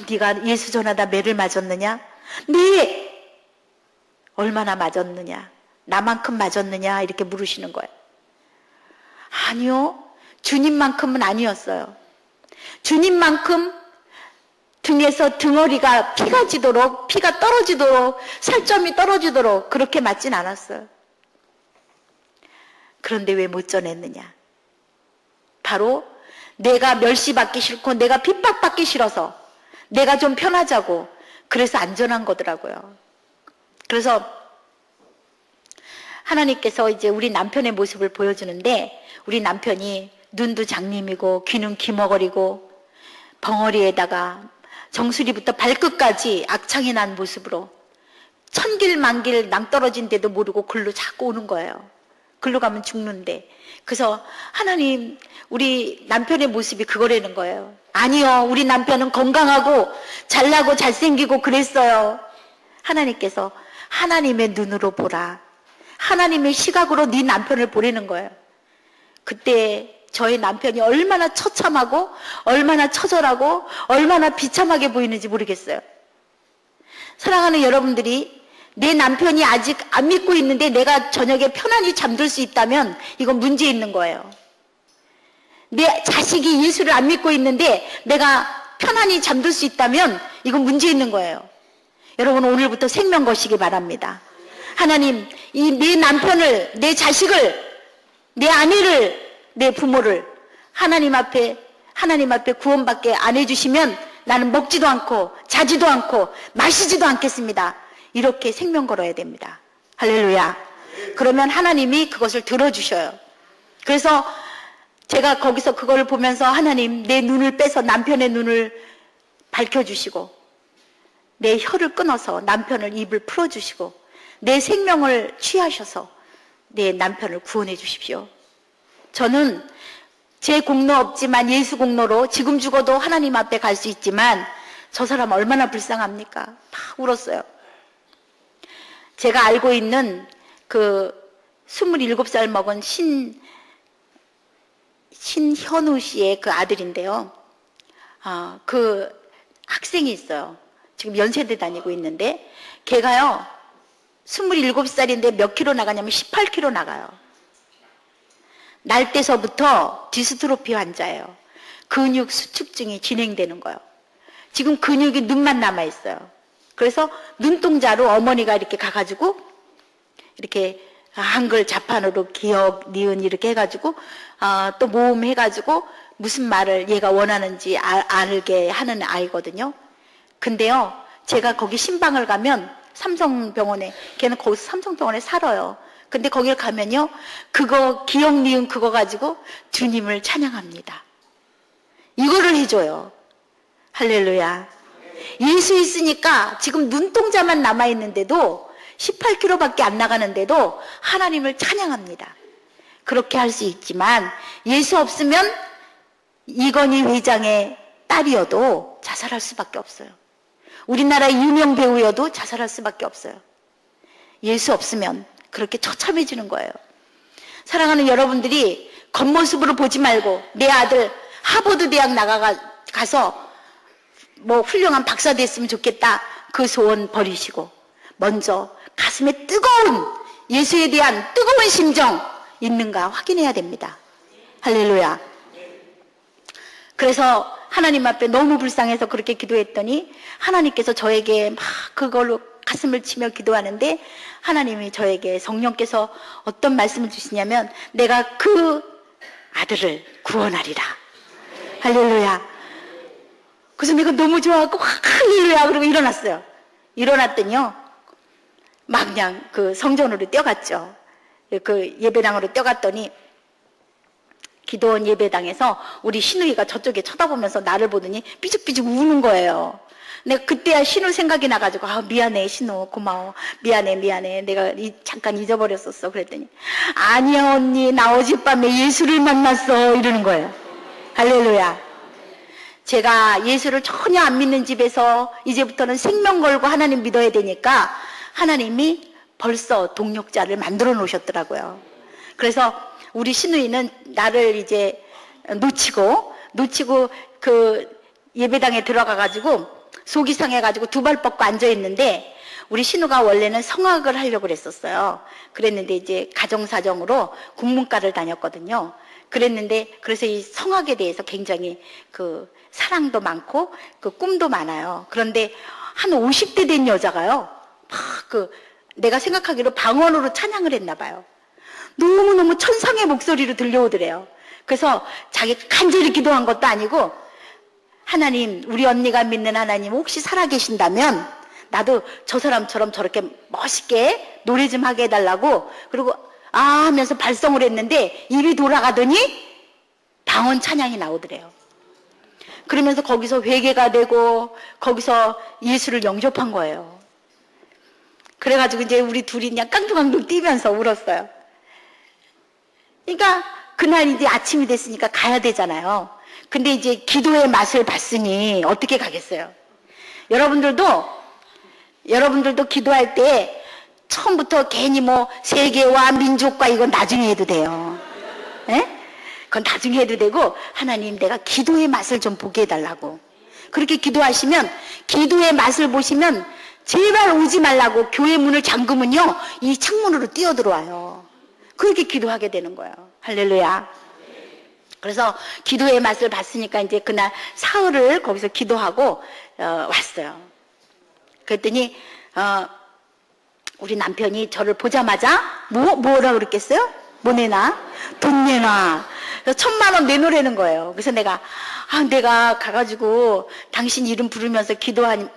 네가 예수 전하다 매를 맞았느냐? 네! 얼마나 맞았느냐? 나만큼 맞았느냐? 이렇게 물으시는 거예요. 아니요, 주님만큼은 아니었어요. 주님만큼 등에서 등어리가 피가 지도록, 피가 떨어지도록, 살점이 떨어지도록 그렇게 맞진 않았어요. 그런데 왜 못 전했느냐? 바로 내가 멸시받기 싫고 내가 핍박받기 싫어서, 내가 좀 편하자고, 그래서 안 전한 거더라고요. 그래서 하나님께서 이제 우리 남편의 모습을 보여주는데, 우리 남편이 눈도 장님이고 귀는 귀머거리고 벙어리에다가 정수리부터 발끝까지 악창이 난 모습으로 천길 만길 낭떠러진 데도 모르고 글로 자꾸 오는 거예요. 글로 가면 죽는데. 그래서 하나님, 우리 남편의 모습이 그거라는 거예요. 아니요, 우리 남편은 건강하고 잘나고 잘생기고 그랬어요. 하나님께서 하나님의 눈으로 보라, 하나님의 시각으로 네 남편을 보라는 거예요. 그때 저희 남편이 얼마나 처참하고 얼마나 처절하고 얼마나 비참하게 보이는지 모르겠어요. 사랑하는 여러분들이, 내 남편이 아직 안 믿고 있는데 내가 저녁에 편안히 잠들 수 있다면 이건 문제 있는 거예요. 내 자식이 예수를 안 믿고 있는데 내가 편안히 잠들 수 있다면 이건 문제 있는 거예요. 여러분, 오늘부터 생명 거시기 바랍니다. 하나님, 이 내 남편을, 내 자식을, 내 아내를, 내 부모를 하나님 앞에 구원받게 안 해주시면 나는 먹지도 않고 자지도 않고 마시지도 않겠습니다. 이렇게 생명 걸어야 됩니다. 할렐루야. 그러면 하나님이 그것을 들어주셔요. 그래서 제가 거기서 그걸 보면서 하나님, 내 눈을 빼서 남편의 눈을 밝혀주시고 내 혀를 끊어서 남편을 입을 풀어주시고 내 생명을 취하셔서 내 남편을 구원해 주십시오. 저는 제 공로 없지만 예수 공로로 지금 죽어도 하나님 앞에 갈 수 있지만 저 사람 얼마나 불쌍합니까? 다 울었어요. 제가 알고 있는 그 27살 먹은 신현우 씨의 그 아들인데요. 그 학생이 있어요. 지금 연세대 다니고 있는데 걔가요 27살인데 몇 킬로 나가냐면 18킬로 나가요. 날 때서부터 디스트로피 환자예요. 근육 수축증이 진행되는 거예요. 지금 근육이 눈만 남아있어요. 그래서 눈동자로 어머니가 이렇게 가가지고 이렇게 한글 자판으로 기억, 니은 이렇게 해가지고 또 모음 해가지고 무슨 말을 얘가 원하는지 알게 하는 아이거든요. 근데요, 제가 거기 신방을 가면 삼성병원에, 걔는 거기서 삼성병원에 살아요. 근데 거길 가면요, 그거 기억, 니은 그거 가지고 주님을 찬양합니다. 이거를 해줘요. 할렐루야. 예수 있으니까 지금 눈동자만 남아있는데도 18km밖에 안 나가는데도 하나님을 찬양합니다. 그렇게 할 수 있지만 예수 없으면 이건희 회장의 딸이어도 자살할 수밖에 없어요. 우리나라의 유명 배우여도 자살할 수밖에 없어요. 예수 없으면 그렇게 처참해지는 거예요. 사랑하는 여러분들이 겉모습으로 보지 말고 내 아들 하버드 대학 가서 뭐 훌륭한 박사 됐으면 좋겠다, 그 소원 버리시고 먼저 가슴에 뜨거운 예수에 대한 뜨거운 심정 있는가 확인해야 됩니다. 할렐루야. 그래서 하나님 앞에 너무 불쌍해서 그렇게 기도했더니 하나님께서 저에게 막 그걸로 가슴을 치며 기도하는데 하나님이 저에게 성령께서 어떤 말씀을 주시냐면 내가 그 아들을 구원하리라. 할렐루야. 그래서 내가 너무 좋아하고 할렐루야 그러고 일어났어요. 일어났더니요, 막 그냥 그 성전으로 뛰어갔죠. 그 예배당으로 뛰어갔더니 기도원 예배당에서 우리 신우이가 저쪽에 쳐다보면서 나를 보더니 삐죽삐죽 우는 거예요. 내가 그때야 신우 생각이 나가지고 미안해 신우, 고마워, 미안해 내가 잠깐 잊어버렸었어. 그랬더니 아니야 언니, 나 어젯밤에 예수를 만났어 이러는 거예요. 할렐루야. 제가 예수를 전혀 안 믿는 집에서 이제부터는 생명 걸고 하나님 믿어야 되니까 하나님이 벌써 동력자를 만들어 놓으셨더라고요. 그래서 우리 신우이는 나를 이제 놓치고 그 예배당에 들어가가지고 속이 상해가지고 두 발 뻗고 앉아있는데 우리 신우가 원래는 성악을 하려고 그랬었어요. 그랬는데 이제 가정사정으로 국문과를 다녔거든요. 그래서 이 성악에 대해서 굉장히 그 사랑도 많고 그 꿈도 많아요. 그런데 한 50대 된 여자가요, 막 내가 생각하기로 방언으로 찬양을 했나 봐요. 너무너무 천상의 목소리로 들려오더래요. 그래서 자기가 간절히 기도한 것도 아니고 하나님, 우리 언니가 믿는 하나님 혹시 살아계신다면 나도 저 사람처럼 저렇게 멋있게 노래 좀 하게 해달라고, 그리고 하면서 발성을 했는데 입이 돌아가더니 방언 찬양이 나오더래요. 그러면서 거기서 회개가 되고 거기서 예수를 영접한 거예요. 그래가지고 이제 우리 둘이 그냥 깡둥깡둥 뛰면서 울었어요. 그러니까 그날 이제 아침이 됐으니까 가야 되잖아요. 근데 이제 기도의 맛을 봤으니 어떻게 가겠어요? 여러분들도 기도할 때 처음부터 괜히 뭐 세계와 민족과 이건 나중에 해도 돼요. 예? 그건 나중에 해도 되고, 하나님 내가 기도의 맛을 좀 보게 해달라고. 그렇게 기도하시면, 기도의 맛을 보시면 제발 오지 말라고 교회 문을 잠그면요, 이 창문으로 뛰어들어와요. 그렇게 기도하게 되는 거예요. 할렐루야. 그래서 기도의 맛을 봤으니까 이제 그날 사흘을 거기서 기도하고 왔어요. 그랬더니 우리 남편이 저를 보자마자 뭐라 그랬겠어요? 뭐 내놔? 돈 내놔. 그래서 1,000,000원 내놓으라는 거예요. 그래서 내가 가가지고 당신 이름 부르면서 기도하니,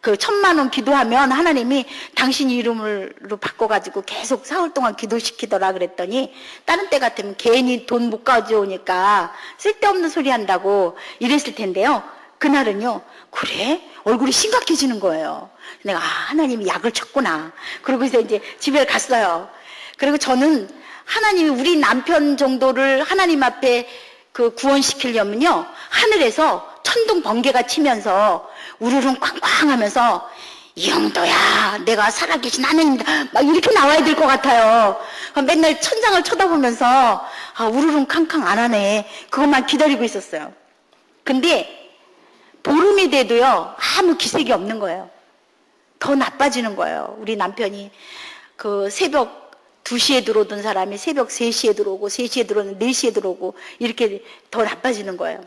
그 1,000,000원 기도하면 하나님이 당신 이름으로 바꿔가지고 계속 사흘 동안 기도시키더라 그랬더니, 다른 때 같으면 괜히 돈 못 가져오니까 쓸데없는 소리 한다고 이랬을 텐데요. 그날은요, 그래? 얼굴이 심각해지는 거예요. 내가 하나님이 약을 쳤구나. 그러고서 이제 집에 갔어요. 그리고 저는 하나님이 우리 남편 정도를 하나님 앞에 그 구원시키려면요, 하늘에서 천둥 번개가 치면서 우르릉 꽝꽝 하면서 이영도야 내가 살아계신 하나님이다 막 이렇게 나와야 될 것 같아요. 맨날 천장을 쳐다보면서 우르릉 캉캉 안 하네, 그것만 기다리고 있었어요. 근데 보름이 돼도요 아무 기색이 없는 거예요. 더 나빠지는 거예요. 우리 남편이 그 새벽 2시에 들어오던 사람이 새벽 3시에 들어오고, 3시에 들어오는 4시에 들어오고, 이렇게 더 나빠지는 거예요.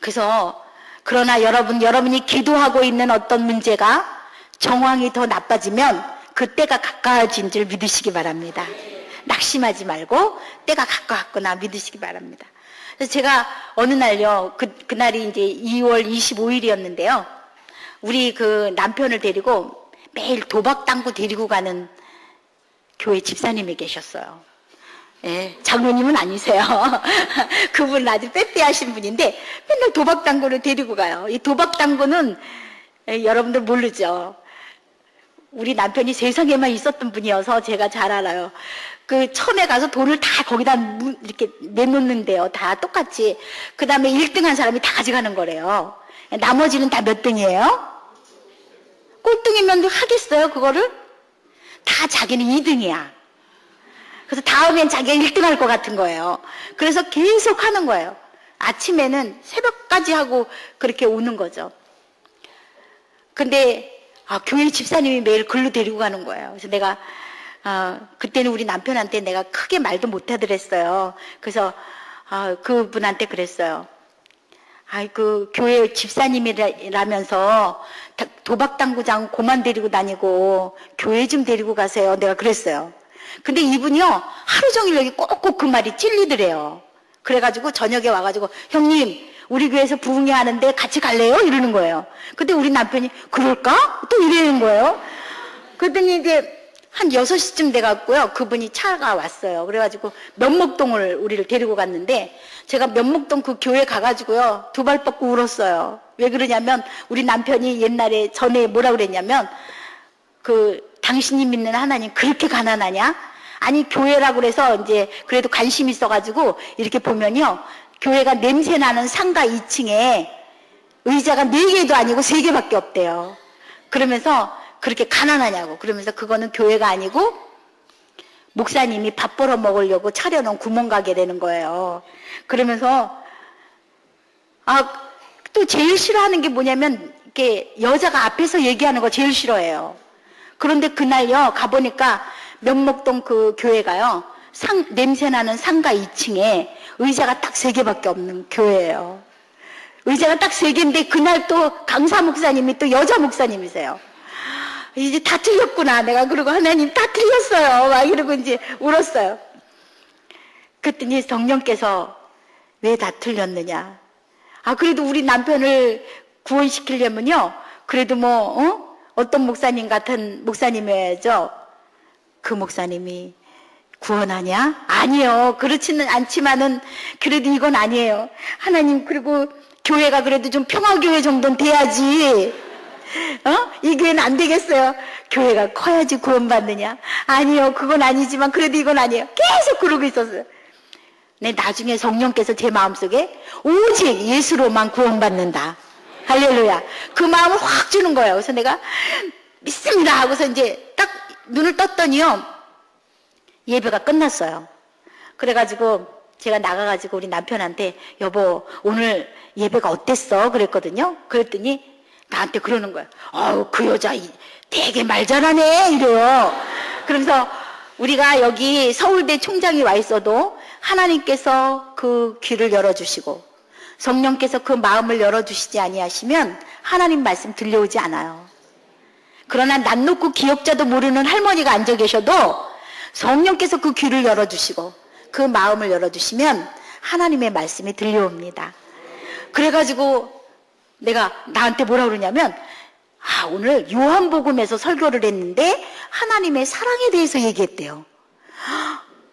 그래서 그러나 여러분이 기도하고 있는 어떤 문제가 정황이 더 나빠지면 그 때가 가까워진 줄 믿으시기 바랍니다. 낙심하지 말고 때가 가까웠구나 믿으시기 바랍니다. 그래서 제가 어느 날요, 그날이 이제 2월 25일이었는데요. 우리 그 남편을 데리고 매일 도박당구 데리고 가는 교회 집사님이 계셨어요. 예, 장로님은 아니세요. 그분은 아주 빼빼하신 분인데 맨날 도박당구를 데리고 가요. 이 도박당구는 여러분들 모르죠. 우리 남편이 세상에만 있었던 분이어서 제가 잘 알아요. 그 처음에 가서 돈을 다 거기다 이렇게 내놓는데요. 다 똑같이. 그 다음에 1등한 사람이 다 가져가는 거래요. 나머지는 다 몇 등이에요? 꼴등이면 하겠어요, 그거를? 다 자기는 2등이야. 그래서 다음엔 자기가 1등 할 것 같은 거예요. 그래서 계속 하는 거예요. 아침에는 새벽까지 하고 그렇게 오는 거죠. 근데 교회 집사님이 매일 글로 데리고 가는 거예요. 그래서 내가 그때는 우리 남편한테 내가 크게 말도 못 하더랬어요. 그래서 그분한테 그랬어요. 그 교회 집사님이라면서 도박당구장 고만 데리고 다니고 교회 좀 데리고 가세요. 내가 그랬어요. 근데 이분이요 하루 종일 여기 꼭꼭 그 말이 찔리더래요. 그래가지고 저녁에 와가지고 형님 우리 교회에서 부흥회 하는데 같이 갈래요? 이러는 거예요. 근데 우리 남편이 그럴까? 또 이러는 거예요. 그랬더니 이제 한 6시쯤 돼갖고요 그분이 차가 왔어요. 그래가지고 면목동을 우리를 데리고 갔는데 제가 면목동 그 교회 가가지고요 2발 뻗고 울었어요. 왜 그러냐면 우리 남편이 옛날에 전에 뭐라 그랬냐면 당신이 믿는 하나님 그렇게 가난하냐? 아니 교회라고 그래서 이제 그래도 관심 있어가지고 이렇게 보면요 교회가 냄새나는 상가 2층에 의자가 4개도 아니고 3개밖에 없대요. 그러면서 그렇게 가난하냐고. 그러면서 그거는 교회가 아니고 목사님이 밥 벌어 먹으려고 차려놓은 구멍가게 되는 거예요. 그러면서 또 제일 싫어하는 게 뭐냐면 이렇게 여자가 앞에서 얘기하는 거 제일 싫어해요. 그런데 그날요 가보니까 면목동 그 교회가요 냄새나는 상가 2층에 의자가 딱 3개밖에 없는 교회예요. 의자가 딱 3개인데 그날 또 강사 목사님이 또 여자 목사님이세요. 이제 다 틀렸구나. 내가 그러고 하나님 다 틀렸어요. 막 이러고 이제 울었어요. 그랬더니 성령께서 왜 다 틀렸느냐. 그래도 우리 남편을 구원시키려면요. 그래도 어떤 목사님 같은 목사님이어야죠. 그 목사님이 구원하냐? 아니요. 그렇지는 않지만은 그래도 이건 아니에요. 하나님, 그리고 교회가 그래도 좀 평화교회 정도는 돼야지. 이 교회는 안 되겠어요. 교회가 커야지 구원받느냐? 아니요. 그건 아니지만 그래도 이건 아니에요. 계속 그러고 있었어요. 네, 나중에 성령께서 제 마음속에 오직 예수로만 구원받는다. 할렐루야. 그 마음을 확 주는 거예요. 그래서 내가 믿습니다 하고서 이제 딱 눈을 떴더니요, 예배가 끝났어요. 그래가지고 제가 나가가지고 우리 남편한테 여보 오늘 예배가 어땠어? 그랬거든요. 그랬더니 나한테 그러는 거예요. 그 여자 되게 말 잘하네 이래요. 그러면서 우리가 여기 서울대 총장이 와 있어도 하나님께서 그 귀를 열어주시고 성령께서 그 마음을 열어주시지 아니하시면 하나님 말씀 들려오지 않아요. 그러나 낯 놓고 기억자도 모르는 할머니가 앉아 계셔도 성령께서 그 귀를 열어주시고 그 마음을 열어주시면 하나님의 말씀이 들려옵니다. 그래가지고 내가 나한테 뭐라 그러냐면 오늘 요한복음에서 설교를 했는데 하나님의 사랑에 대해서 얘기했대요.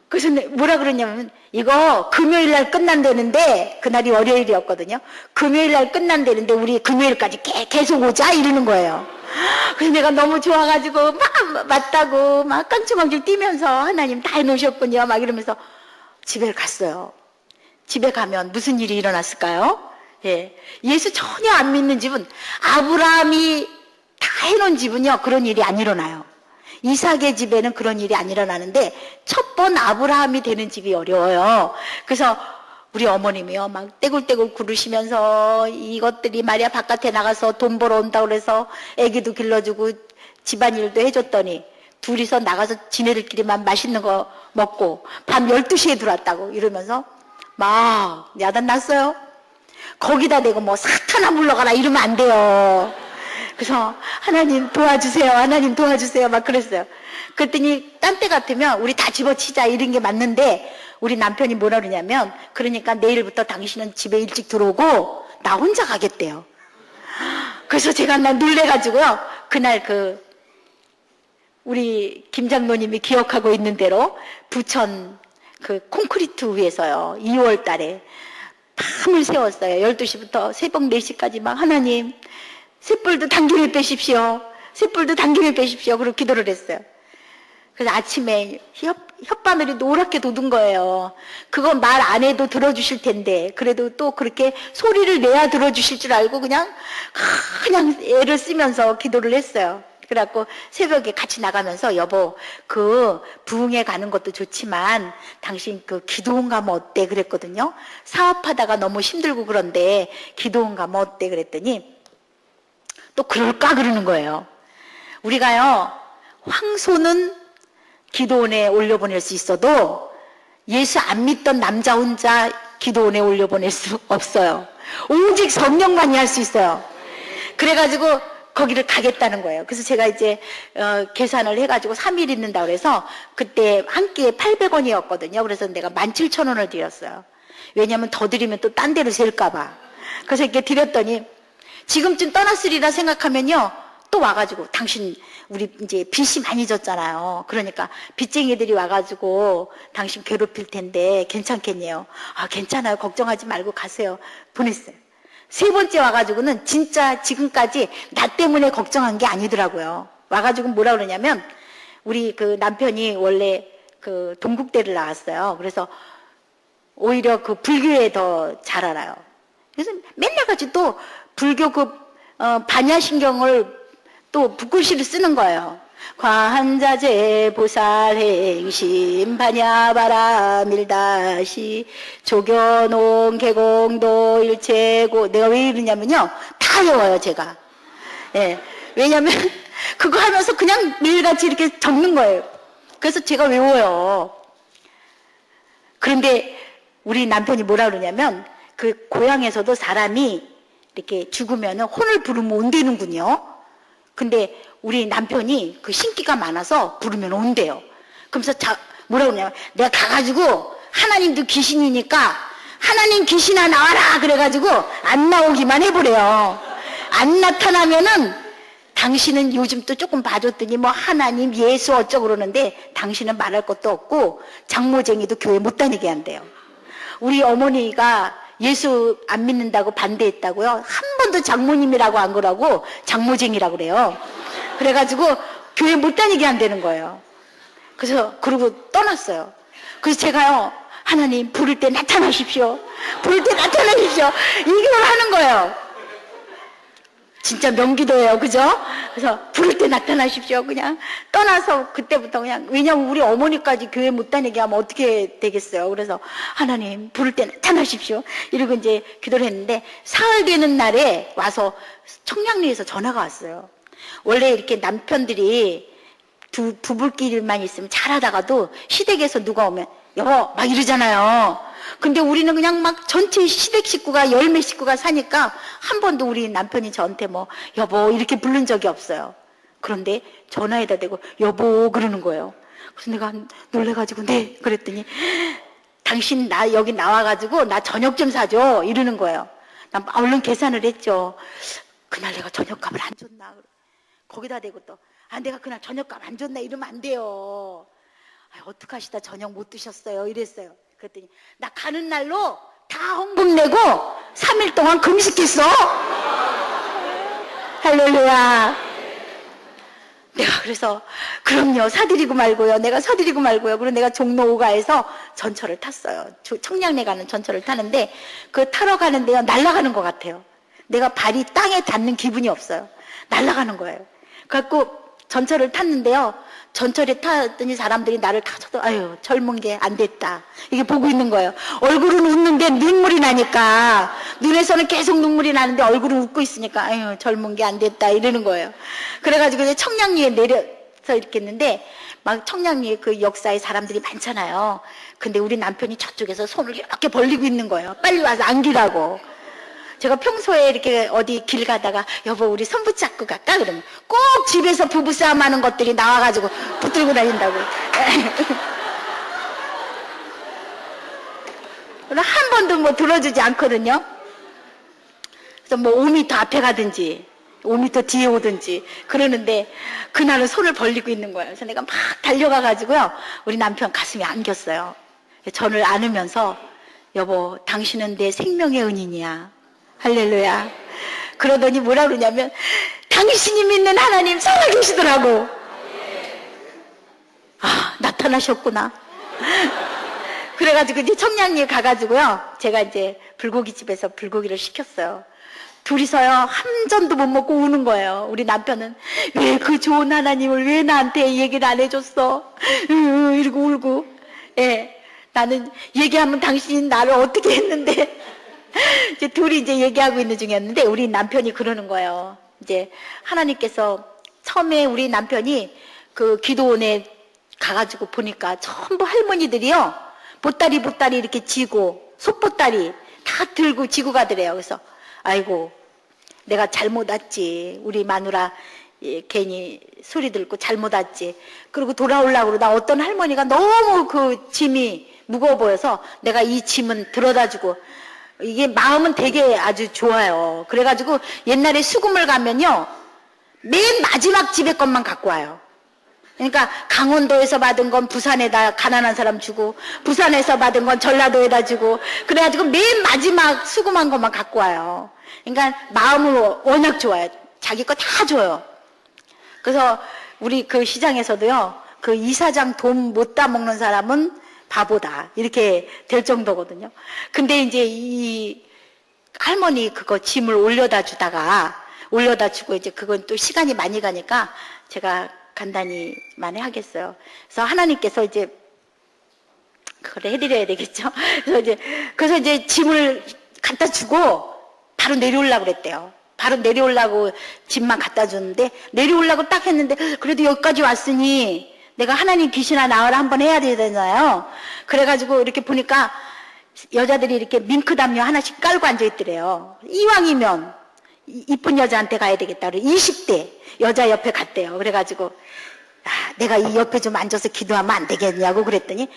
그래서 뭐라 그러냐면 이거 금요일날 끝난다는데, 그날이 월요일이었거든요. 금요일날 끝난다는데 우리 금요일까지 계속 오자 이러는 거예요. 그래서 내가 너무 좋아가지고 막 맞다고 막 깡충깡충 뛰면서 하나님 다 해놓으셨군요 막 이러면서 집에 갔어요. 집에 가면 무슨 일이 일어났을까요? 예, 예수 전혀 안 믿는 집은, 아브라함이 다 해놓은 집은요 그런 일이 안 일어나요. 이삭의 집에는 그런 일이 안 일어나는데 첫 번 아브라함이 되는 집이 어려워요. 그래서 우리 어머님이요 막 떼굴떼굴 구르시면서 이것들이 말이야 바깥에 나가서 돈 벌어 온다고 그래서 애기도 길러주고 집안일도 해줬더니 둘이서 나가서 지네들끼리만 맛있는 거 먹고 밤 12시에 들어왔다고 이러면서 막 야단 났어요. 거기다 대고 뭐 사탄아 물러가라 이러면 안 돼요. 그래서 하나님 도와주세요, 하나님 도와주세요 막 그랬어요. 그랬더니 딴 때 같으면 우리 다 집어치자 이런 게 맞는데 우리 남편이 뭐라 그러냐면, 그러니까 내일부터 당신은 집에 일찍 들어오고 나 혼자 가겠대요. 그래서 제가 난 놀래가지고요 그날 우리 김 장로님이 기억하고 있는 대로 부천 콘크리트 위에서요 2월 달에 밤을 새웠어요. 12시부터 새벽 4시까지 막 하나님 쇳불도 당김에 빼십시오, 쇳불도 당김에 빼십시오 그리고 기도를 했어요. 그래서 아침에 혓바늘이 노랗게 돋은 거예요. 그건 말 안 해도 들어주실 텐데 그래도 또 그렇게 소리를 내야 들어주실 줄 알고 그냥 애를 쓰면서 기도를 했어요. 그래갖고 새벽에 같이 나가면서 여보 부흥회 가는 것도 좋지만 당신 기도원 가면 어때 그랬거든요. 사업하다가 너무 힘들고 그런데 기도원 가면 어때 그랬더니 또 그럴까 그러는 거예요. 우리가요 황소는 기도원에 올려보낼 수 있어도 예수 안 믿던 남자 혼자 기도원에 올려보낼 수 없어요. 오직 성령만이 할 수 있어요. 그래가지고 거기를 가겠다는 거예요. 그래서 제가 이제 계산을 해가지고 3일 있는다고 그래서 그때 한 끼에 800원이었거든요. 그래서 내가 17,000원을 드렸어요. 왜냐하면 더 드리면 또 딴 데로 셀까봐. 그래서 이렇게 드렸더니 지금쯤 떠났으리라 생각하면요 또 와가지고 당신 우리 이제 빚이 많이 졌잖아요. 그러니까 빚쟁이들이 와가지고 당신 괴롭힐 텐데 괜찮겠네요. 괜찮아요. 걱정하지 말고 가세요. 보냈어요. 세 번째 와가지고는 진짜 지금까지 나 때문에 걱정한 게 아니더라고요. 와가지고 뭐라 그러냐면 우리 남편이 원래 동국대를 나왔어요. 그래서 오히려 불교에 더 잘 알아요. 그래서 맨날 같이 또 불교 반야신경을 또 붓글씨를 쓰는 거예요. 관자재 보살행심 반야바라 밀다시 조견옹 개공도 일체고. 내가 왜 이러냐면요 다 외워요 제가. 예, 왜냐면 그거 하면서 그냥 매일같이 이렇게 적는 거예요. 그래서 제가 외워요. 그런데 우리 남편이 뭐라 그러냐면 고향에서도 사람이 이렇게 죽으면 혼을 부르면 온대는군요. 근데 우리 남편이 신기가 많아서 부르면 온대요. 그러면서 뭐라 그러냐면 내가 가가지고 하나님도 귀신이니까 하나님 귀신아 나와라 그래가지고 안 나오기만 해보래요. 안 나타나면은 당신은 요즘 또 조금 봐줬더니 뭐 하나님 예수 어쩌고 그러는데 당신은 말할 것도 없고 장모쟁이도 교회 못 다니게 한대요. 우리 어머니가 예수 안 믿는다고 반대했다고요. 한 번도 장모님이라고 안 그러고 장모쟁이라고 그래요. 그래가지고 교회 못 다니게 한다는 거예요. 그래서 그러고 떠났어요. 그래서 제가요, 하나님 부를 때 나타나십시오. 부를 때 나타나십시오. 이걸 하는 거예요. 진짜 명기도예요. 그죠? 그래서 부를 때 나타나십시오. 그냥 떠나서 그때부터 그냥, 왜냐면 우리 어머니까지 교회 못 다니게 하면 어떻게 되겠어요. 그래서 하나님 부를 때 나타나십시오. 이러고 이제 기도를 했는데 사흘 되는 날에 와서 청량리에서 전화가 왔어요. 원래 이렇게 남편들이 부부끼리만 있으면 잘하다가도 시댁에서 누가 오면 여보 막 이러잖아요. 근데 우리는 그냥 막 전체 시댁 식구가 열몇 식구가 사니까 한 번도 우리 남편이 저한테 뭐 여보 이렇게 부른 적이 없어요. 그런데 전화에다 대고 여보 그러는 거예요. 그래서 내가 놀래가지고 네 그랬더니 당신 나 여기 나와가지고 나 저녁 좀 사줘 이러는 거예요. 난 얼른 계산을 했죠. 그날 내가 저녁값을 안 줬나. 거기다 대고 또 내가 그날 저녁값 안 줬나 이러면 안 돼요. 어떡하시다 저녁 못 드셨어요 이랬어요. 그랬더니 나 가는 날로 다 헌금 내고 3일 동안 금식했어. 할렐루야. 내가 그래서 그럼요 사드리고 말고요. 내가 사드리고 말고요. 그리고 내가 종로 5가에서 전철을 탔어요. 청량리 가는 전철을 타는데 그 타러 가는데요 날아가는 것 같아요. 내가 발이 땅에 닿는 기분이 없어요. 날아가는 거예요. 그래갖고 전철을 탔는데요. 전철에 탔더니 사람들이 나를 다 쳐도 아유 젊은 게 안 됐다 이게 보고 있는 거예요. 얼굴은 웃는데 눈물이 나니까 눈에서는 계속 눈물이 나는데 얼굴은 웃고 있으니까 아유 젊은 게 안 됐다 이러는 거예요. 그래가지고 이제 청량리에 내려서 이렇게 했는데 막 청량리에 그 역사에 사람들이 많잖아요. 근데 우리 남편이 저쪽에서 손을 이렇게 벌리고 있는 거예요. 빨리 와서 안기라고. 제가 평소에 이렇게 어디 길 가다가 여보 우리 손 붙잡고 갈까? 그러면 꼭 집에서 부부싸움 하는 것들이 나와가지고 붙들고 다닌다고. 한 번도 뭐 들어주지 않거든요. 그래서 뭐 5m 앞에 가든지 5m 뒤에 오든지 그러는데 그날은 손을 벌리고 있는 거예요. 그래서 내가 막 달려가가지고요 우리 남편 가슴에 안겼어요. 저를 안으면서 여보 당신은 내 생명의 은인이야. 할렐루야. 그러더니 뭐라 그러냐면 당신이 믿는 하나님 살아계시더라고. 나타나셨구나. 그래가지고 이제 청량리에 가가지고요 제가 이제 불고기집에서 불고기를 시켰어요. 둘이서요 한 점도 못 먹고 우는 거예요. 우리 남편은 왜 그 좋은 하나님을 왜 나한테 얘기를 안 해줬어 이러고 울고. 예, 나는 얘기하면 당신이 나를 어떻게 했는데 이제 둘이 이제 얘기하고 있는 중이었는데 우리 남편이 그러는 거예요. 이제 하나님께서 처음에 우리 남편이 그 기도원에 가가지고 보니까 전부 할머니들이요 보따리 이렇게 지고 속보따리 다 들고 지고 가더래요. 그래서 아이고 내가 잘못 왔지. 우리 마누라 괜히 소리 듣고 잘못 왔지. 그리고 돌아오려고 그러다 어떤 할머니가 너무 그 짐이 무거워 보여서 내가 이 짐은 들어다 주고 이게 마음은 되게 아주 좋아요. 그래가지고 옛날에 수금을 가면요 맨 마지막 집에 것만 갖고 와요. 그러니까 강원도에서 받은 건 부산에다 가난한 사람 주고 부산에서 받은 건 전라도에다 주고 그래가지고 맨 마지막 수금한 것만 갖고 와요. 그러니까 마음으로 워낙 좋아요. 자기 거 다 줘요. 그래서 우리 그 시장에서도요 그 이사장 돈 못 따먹는 사람은 바보다 이렇게 될 정도거든요. 근데 이제 이 할머니 그거 짐을 올려다 주고 이제 그건 또 시간이 많이 가니까 제가 간단히만 하겠어요. 그래서 하나님께서 이제 그걸 해드려야 되겠죠. 그래서 이제 짐을 갖다 주고 바로 내려오려고 그랬대요. 바로 내려오려고 짐만 갖다 줬는데 내려오려고 딱 했는데 그래도 여기까지 왔으니 내가 하나님 귀신아 나와라 한번 해야 되잖아요. 그래가지고 이렇게 보니까 여자들이 이렇게 밍크 담요 하나씩 깔고 앉아있더래요. 이왕이면 이쁜 여자한테 가야 되겠다. 20대 여자 옆에 갔대요. 그래가지고 내가 이 옆에 좀 앉아서 기도하면 안 되겠냐고 그랬더니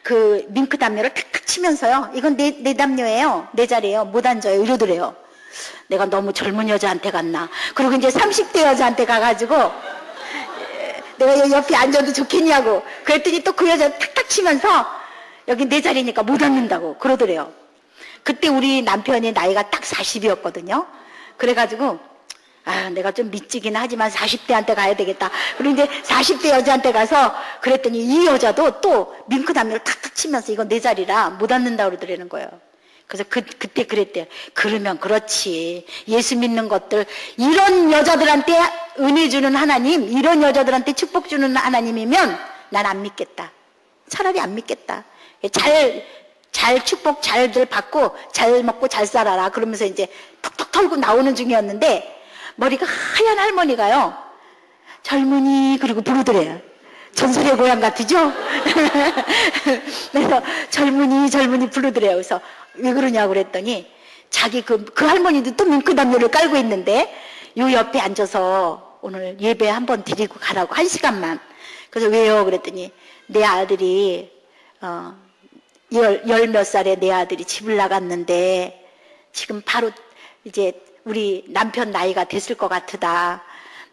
그 밍크 담요를 탁탁 치면서요. 이건 내 담요예요. 내 자리예요. 못 앉아요. 이러더래요. 내가 너무 젊은 여자한테 갔나. 그리고 이제 30대 여자한테 가가지고 내가 여기 옆에 앉아도 좋겠냐고. 그랬더니 또 그 여자 탁탁 치면서 여기 내 자리니까 못 앉는다고 그러더래요. 그때 우리 남편이 나이가 딱 40이었거든요. 그래가지고 내가 좀 미치긴 하지만 40대한테 가야 되겠다. 그리고 이제 40대 여자한테 가서 그랬더니 이 여자도 또 밍크담요를 탁탁 치면서 이건 내 자리라 못 앉는다고 그러더라는 거예요. 그래서 그때 그랬대요. 그러면 그렇지. 예수 믿는 것들, 이런 여자들한테 은혜 주는 하나님, 이런 여자들한테 축복 주는 하나님이면 난 안 믿겠다. 차라리 안 믿겠다. 잘 축복 잘들 받고 잘 먹고 잘 살아라. 그러면서 이제 톡톡 털고 나오는 중이었는데 머리가 하얀 할머니가요. 젊은이 그리고 부르더래요. 전설의 고향 같으죠? 그래서 젊은이 부르더래요. 그래서 왜 그러냐고 그랬더니 자기 그 할머니도 또 밍크담요를 깔고 있는데 요 옆에 앉아서 오늘 예배 한번 드리고 가라고 1시간만. 그래서 왜요? 그랬더니 내 아들이 열 몇 살에 내 아들이 집을 나갔는데 지금 바로 이제 우리 남편 나이가 됐을 것 같으다.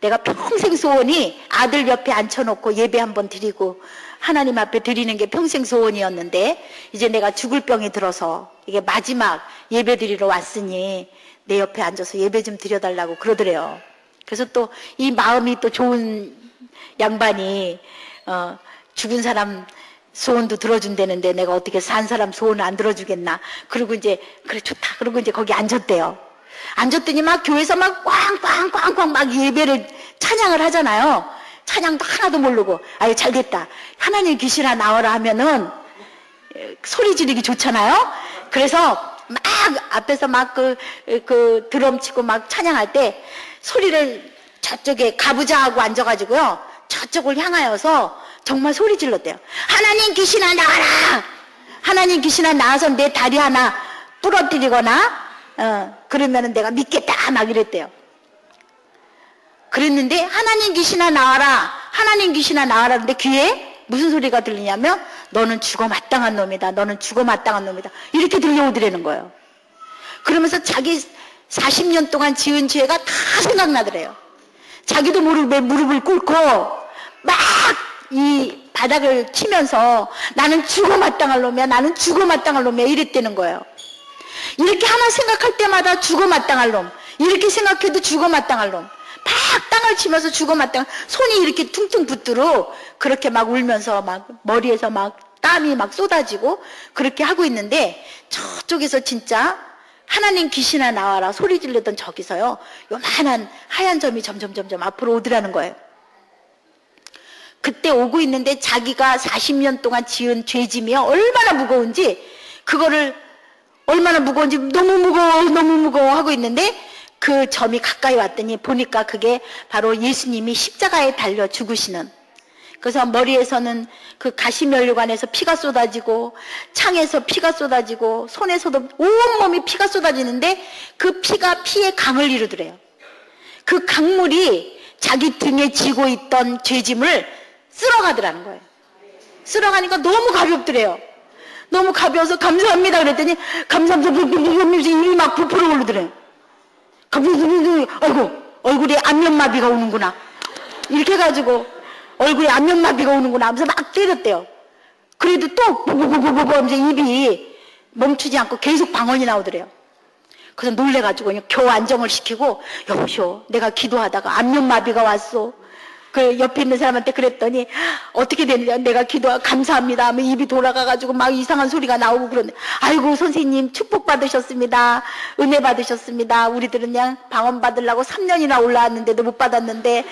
내가 평생 소원이 아들 옆에 앉혀놓고 예배 한번 드리고 하나님 앞에 드리는 게 평생 소원이었는데 이제 내가 죽을 병이 들어서 이게 마지막 예배 드리러 왔으니 내 옆에 앉아서 예배 좀 드려달라고 그러더래요. 그래서 또 이 마음이 또 좋은 양반이 죽은 사람 소원도 들어준다는데 내가 어떻게 산 사람 소원을 안 들어주겠나. 그리고 이제 그래 좋다. 그리고 이제 거기 앉았대요. 앉았더니 막 교회에서 막 꽝꽝꽝꽝 막 예배를 찬양을 하잖아요. 찬양도 하나도 모르고 아유 잘됐다. 하나님 귀신아 나와라 하면은 소리 지르기 좋잖아요. 그래서 막 앞에서 막 그 드럼 치고 막 찬양할 때 소리를 저쪽에 가부좌하고 앉아가지고요. 저쪽을 향하여서 정말 소리 질렀대요. 하나님 귀신아 나와라. 하나님 귀신아 나와서 내 다리 하나 부러뜨리거나 그러면은 내가 믿겠다 막 이랬대요. 그랬는데 하나님 귀신아 나와라. 하나님 귀신아 나와라. 근데 귀에 무슨 소리가 들리냐면 너는 죽어 마땅한 놈이다. 너는 죽어 마땅한 놈이다. 이렇게 들려오더라는 거예요. 그러면서 자기 40년 동안 지은 죄가 다 생각나더래요. 자기도 무릎을 꿇고 막 이 바닥을 치면서 나는 죽어 마땅할 놈이야. 나는 죽어 마땅할 놈이야. 이랬다는 거예요. 이렇게 하나 생각할 때마다 죽어 마땅할 놈. 이렇게 생각해도 죽어 마땅할 놈. 막 땅을 치면서 죽어 마땅. 손이 이렇게 퉁퉁 붙도록 그렇게 막 울면서 막 머리에서 막 땀이 막 쏟아지고 그렇게 하고 있는데 저쪽에서 진짜 하나님 귀신아 나와라 소리 지르던 저기서요. 요만한 하얀 점이 점점 앞으로 오더라는 거예요. 그때 오고 있는데 자기가 40년 동안 지은 죄짐이 얼마나 무거운지 그거를 얼마나 무거운지 너무 무거워 하고 있는데 그 점이 가까이 왔더니 보니까 그게 바로 예수님이 십자가에 달려 죽으시는. 그래서 머리에서는 그 가시면류관에서 피가 쏟아지고 창에서 피가 쏟아지고 손에서도 온몸이 피가 쏟아지는데 그 피가 피의 강을 이루더래요. 그 강물이 자기 등에 지고 있던 죄짐을 쓸어가더라는 거예요. 쓸어가니까 너무 가볍더래요. 너무 가벼워서 감사합니다 그랬더니 감사합니다 입이 막 부풀어 오르더래요. 아이고 얼굴에 안면마비가 오는구나 이렇게 해가지고 얼굴에 안면마비가 오는구나 하면서 막 때렸대요. 그래도 또 보고보고 하면서 입이 멈추지 않고 계속 방언이 나오더래요. 그래서 놀래가지고 겨우 안정을 시키고 여보시오 내가 기도하다가 안면마비가 왔어. 그 옆에 있는 사람한테 그랬더니 어떻게 됐냐 내가 감사합니다 하면 입이 돌아가가지고 막 이상한 소리가 나오고 그러네. 아이고 선생님 축복 받으셨습니다. 은혜 받으셨습니다. 우리들은 그냥 방언 받으려고 3년이나 올라왔는데도 못 받았는데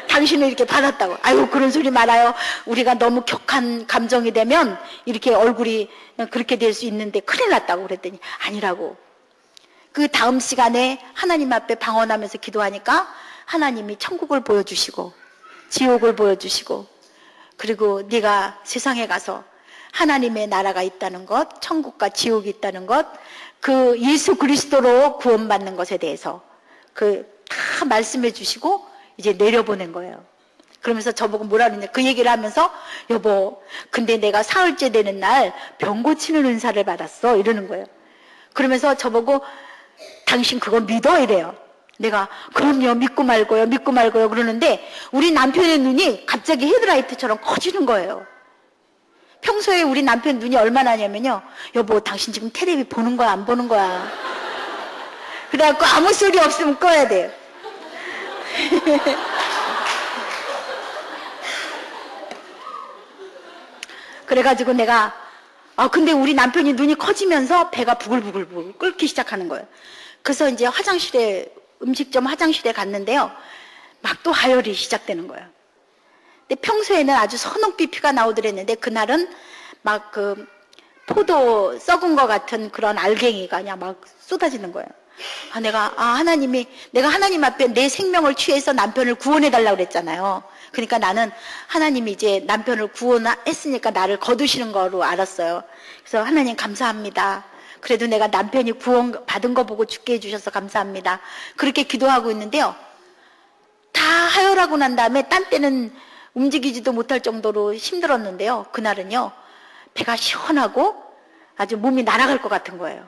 당신은 이렇게 받았다고. 아이고 그런 소리 말아요. 우리가 너무 격한 감정이 되면 이렇게 얼굴이 그렇게 될 수 있는데 큰일 났다고 그랬더니 아니라고. 그 다음 시간에 하나님 앞에 방언하면서 기도하니까 하나님이 천국을 보여주시고 지옥을 보여주시고 그리고 네가 세상에 가서 하나님의 나라가 있다는 것, 천국과 지옥이 있다는 것, 그 예수 그리스도로 구원받는 것에 대해서 그 다 말씀해 주시고 이제 내려보낸 거예요. 그러면서 저보고 뭐라 그러냐 그 얘기를 하면서 여보 근데 내가 사흘째 되는 날 병 고치는 은사를 받았어 이러는 거예요. 그러면서 저보고 당신 그거 믿어? 이래요. 내가 그럼요, 믿고 말고요, 믿고 말고요 그러는데 우리 남편의 눈이 갑자기 헤드라이트처럼 커지는 거예요. 평소에 우리 남편 눈이 얼마나 하냐면요, 여보 당신 지금 텔레비 보는 거야 안 보는 거야? 그래갖고 아무 소리 없으면 꺼야 돼요. 그래가지고 내가 근데 우리 남편이 눈이 커지면서 배가 부글부글 끓기 시작하는 거예요. 그래서 이제 음식점 화장실에 갔는데요, 막 또 하혈이 시작되는 거예요. 근데 평소에는 아주 선홍빛 피가 나오더랬는데 그날은 막 그 포도 썩은 것 같은 그런 알갱이가 그냥 막 쏟아지는 거예요. 내가 하나님 앞에 내 생명을 취해서 남편을 구원해 달라고 그랬잖아요. 그러니까 나는 하나님이 이제 남편을 구원했으니까 나를 거두시는 거로 알았어요. 그래서 하나님 감사합니다. 그래도 내가 남편이 구원 받은 거 보고 죽게 해주셔서 감사합니다. 그렇게 기도하고 있는데요, 다 하혈하고 난 다음에 딴 때는 움직이지도 못할 정도로 힘들었는데요, 그날은요 배가 시원하고 아주 몸이 날아갈 것 같은 거예요.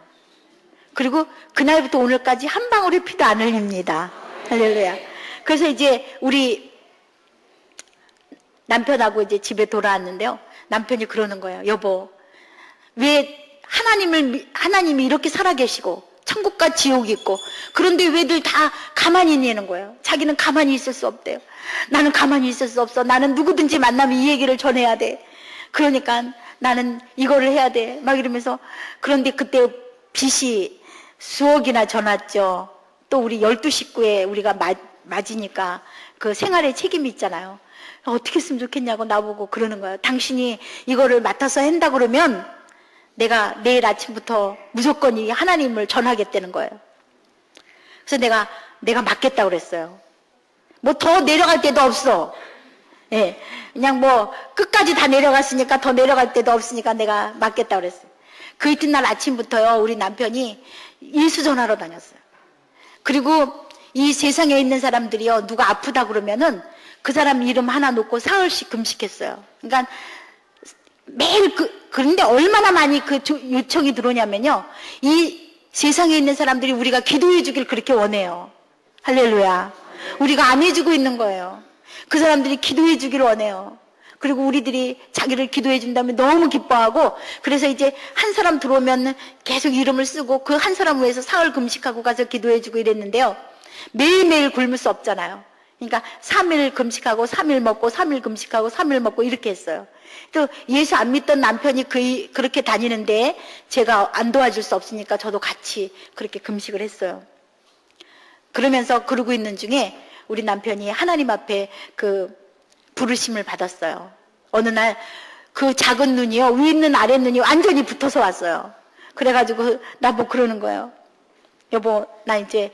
그리고 그날부터 오늘까지 한 방울의 피도 안 흘립니다. 할렐루야. 그래서 이제 우리 남편하고 이제 집에 돌아왔는데요, 남편이 그러는 거예요. 여보, 왜 하나님이 이렇게 살아계시고 천국과 지옥이 있고 그런데 왜들 다 가만히 있냐는 거예요. 자기는 가만히 있을 수 없대요. 나는 가만히 있을 수 없어. 나는 누구든지 만나면 이 얘기를 전해야 돼. 그러니까 나는 이거를 해야 돼. 막 이러면서. 그런데 그때 빚이 수억이나 져놨죠. 또 우리 12식구에 우리가 맞으니까 그 생활에 책임이 있잖아요. 어떻게 했으면 좋겠냐고 나보고 그러는 거예요. 당신이 이거를 맡아서 한다 그러면 내가 내일 아침부터 무조건 이 하나님을 전하겠다는 거예요. 그래서 내가 맡겠다고 그랬어요. 뭐 더 내려갈 데도 없어. 예. 그냥 뭐 끝까지 다 내려갔으니까 더 내려갈 데도 없으니까 내가 맡겠다고 그랬어요. 그 이튿날 아침부터요, 우리 남편이 예수 전하러 다녔어요. 그리고 이 세상에 있는 사람들이요, 누가 아프다 그러면은 그 사람 이름 하나 놓고 사흘씩 금식했어요. 그러니까 매일 그런데 얼마나 많이 그 요청이 들어오냐면요, 이 세상에 있는 사람들이 우리가 기도해 주길 그렇게 원해요. 할렐루야. 우리가 안 해주고 있는 거예요. 그 사람들이 기도해 주길 원해요. 그리고 우리들이 자기를 기도해 준다면 너무 기뻐하고, 그래서 이제 한 사람 들어오면 계속 이름을 쓰고 그 한 사람 위해서 사흘 금식하고 가서 기도해 주고 이랬는데요, 매일매일 굶을 수 없잖아요. 그러니까 3일 금식하고 3일 먹고 3일 금식하고 3일 먹고 이렇게 했어요. 또 예수 안 믿던 남편이 그렇게 다니는데 제가 안 도와줄 수 없으니까 저도 같이 그렇게 금식을 했어요. 그러면서 그러고 있는 중에 우리 남편이 하나님 앞에 그 부르심을 받았어요. 어느 날 그 작은 눈이요, 위 있는 아래 눈이 완전히 붙어서 왔어요. 그래가지고 나보고 그러는 거예요. 여보, 나 이제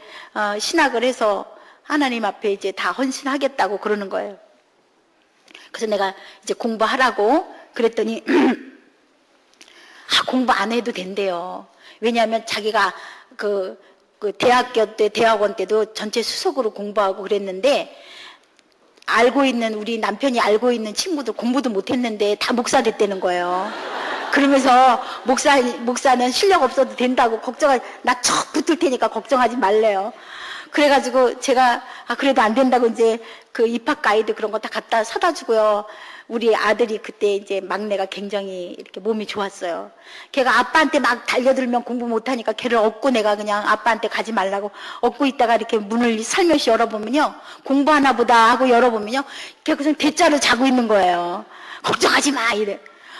신학을 해서 하나님 앞에 이제 다 헌신하겠다고 그러는 거예요. 그래서 내가 이제 공부하라고 그랬더니 공부 안 해도 된대요. 왜냐하면 자기가 그 대학교 때, 대학원 때도 전체 수석으로 공부하고 그랬는데, 우리 남편이 알고 있는 친구들 공부도 못했는데 다 목사 됐다는 거예요. 그러면서 목사는 실력 없어도 된다고 나 척 붙을 테니까 걱정하지 말래요. 그래가지고 제가 그래도 안 된다고 이제 그 입학 가이드 그런 거 다 갖다 사다 주고요. 우리 아들이 그때 이제 막내가 굉장히 이렇게 몸이 좋았어요. 걔가 아빠한테 막 달려들면 공부 못하니까 걔를 업고 내가 그냥 아빠한테 가지 말라고 업고 있다가 이렇게 문을 살며시 열어보면요, 공부하나 보다 하고 열어보면요, 걔 그냥 대자로 자고 있는 거예요. 걱정하지 마 이래.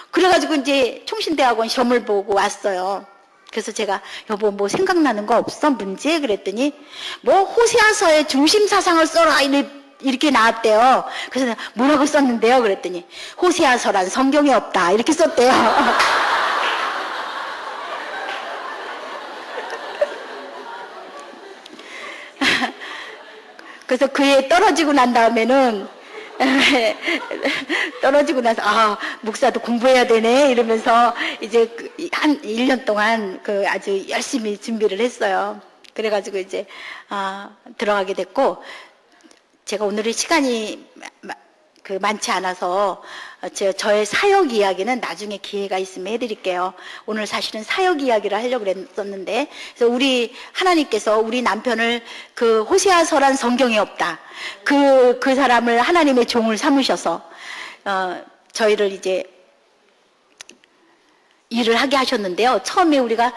그래가지고 이제 총신대학원 시험을 보고 왔어요. 그래서 제가 여보 뭐 생각나는 거 없어? 문제? 그랬더니 뭐 호세아서의 중심 사상을 써라 이렇게 나왔대요. 그래서 내가 뭐라고 썼는데요? 그랬더니 호세아서란 성경에 없다 이렇게 썼대요. 그래서 그에 떨어지고 난 다음에는 떨어지고 나서 목사도 공부해야 되네 이러면서 이제 한 1년 동안 아주 열심히 준비를 했어요. 그래가지고 이제 들어가게 됐고, 제가 오늘의 시간이 많지 않아서 저의 사역 이야기는 나중에 기회가 있으면 해드릴게요. 오늘 사실은 사역 이야기를 하려고 그랬었는데, 그래서 우리 하나님께서 우리 남편을 호세아서란 성경에 없다. 그 사람을 하나님의 종을 삼으셔서 저희를 이제 일을 하게 하셨는데요. 처음에 우리가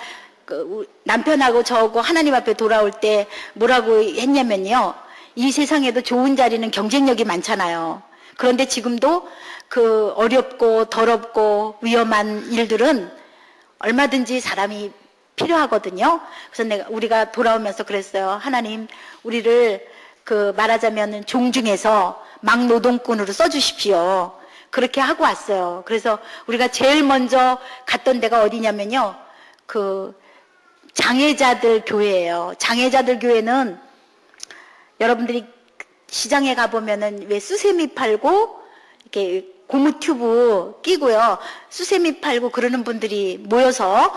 남편하고 저하고 하나님 앞에 돌아올 때 뭐라고 했냐면요. 이 세상에도 좋은 자리는 경쟁력이 많잖아요. 그런데 지금도 어렵고 더럽고 위험한 일들은 얼마든지 사람이 필요하거든요. 그래서 우리가 돌아오면서 그랬어요. 하나님, 우리를 말하자면 종 중에서 막노동꾼으로 써주십시오. 그렇게 하고 왔어요. 그래서 우리가 제일 먼저 갔던 데가 어디냐면요. 장애자들 교회예요. 장애자들 교회는 여러분들이 시장에 가보면은 왜 수세미 팔고 이렇게 고무 튜브 끼고요. 수세미 팔고 그러는 분들이 모여서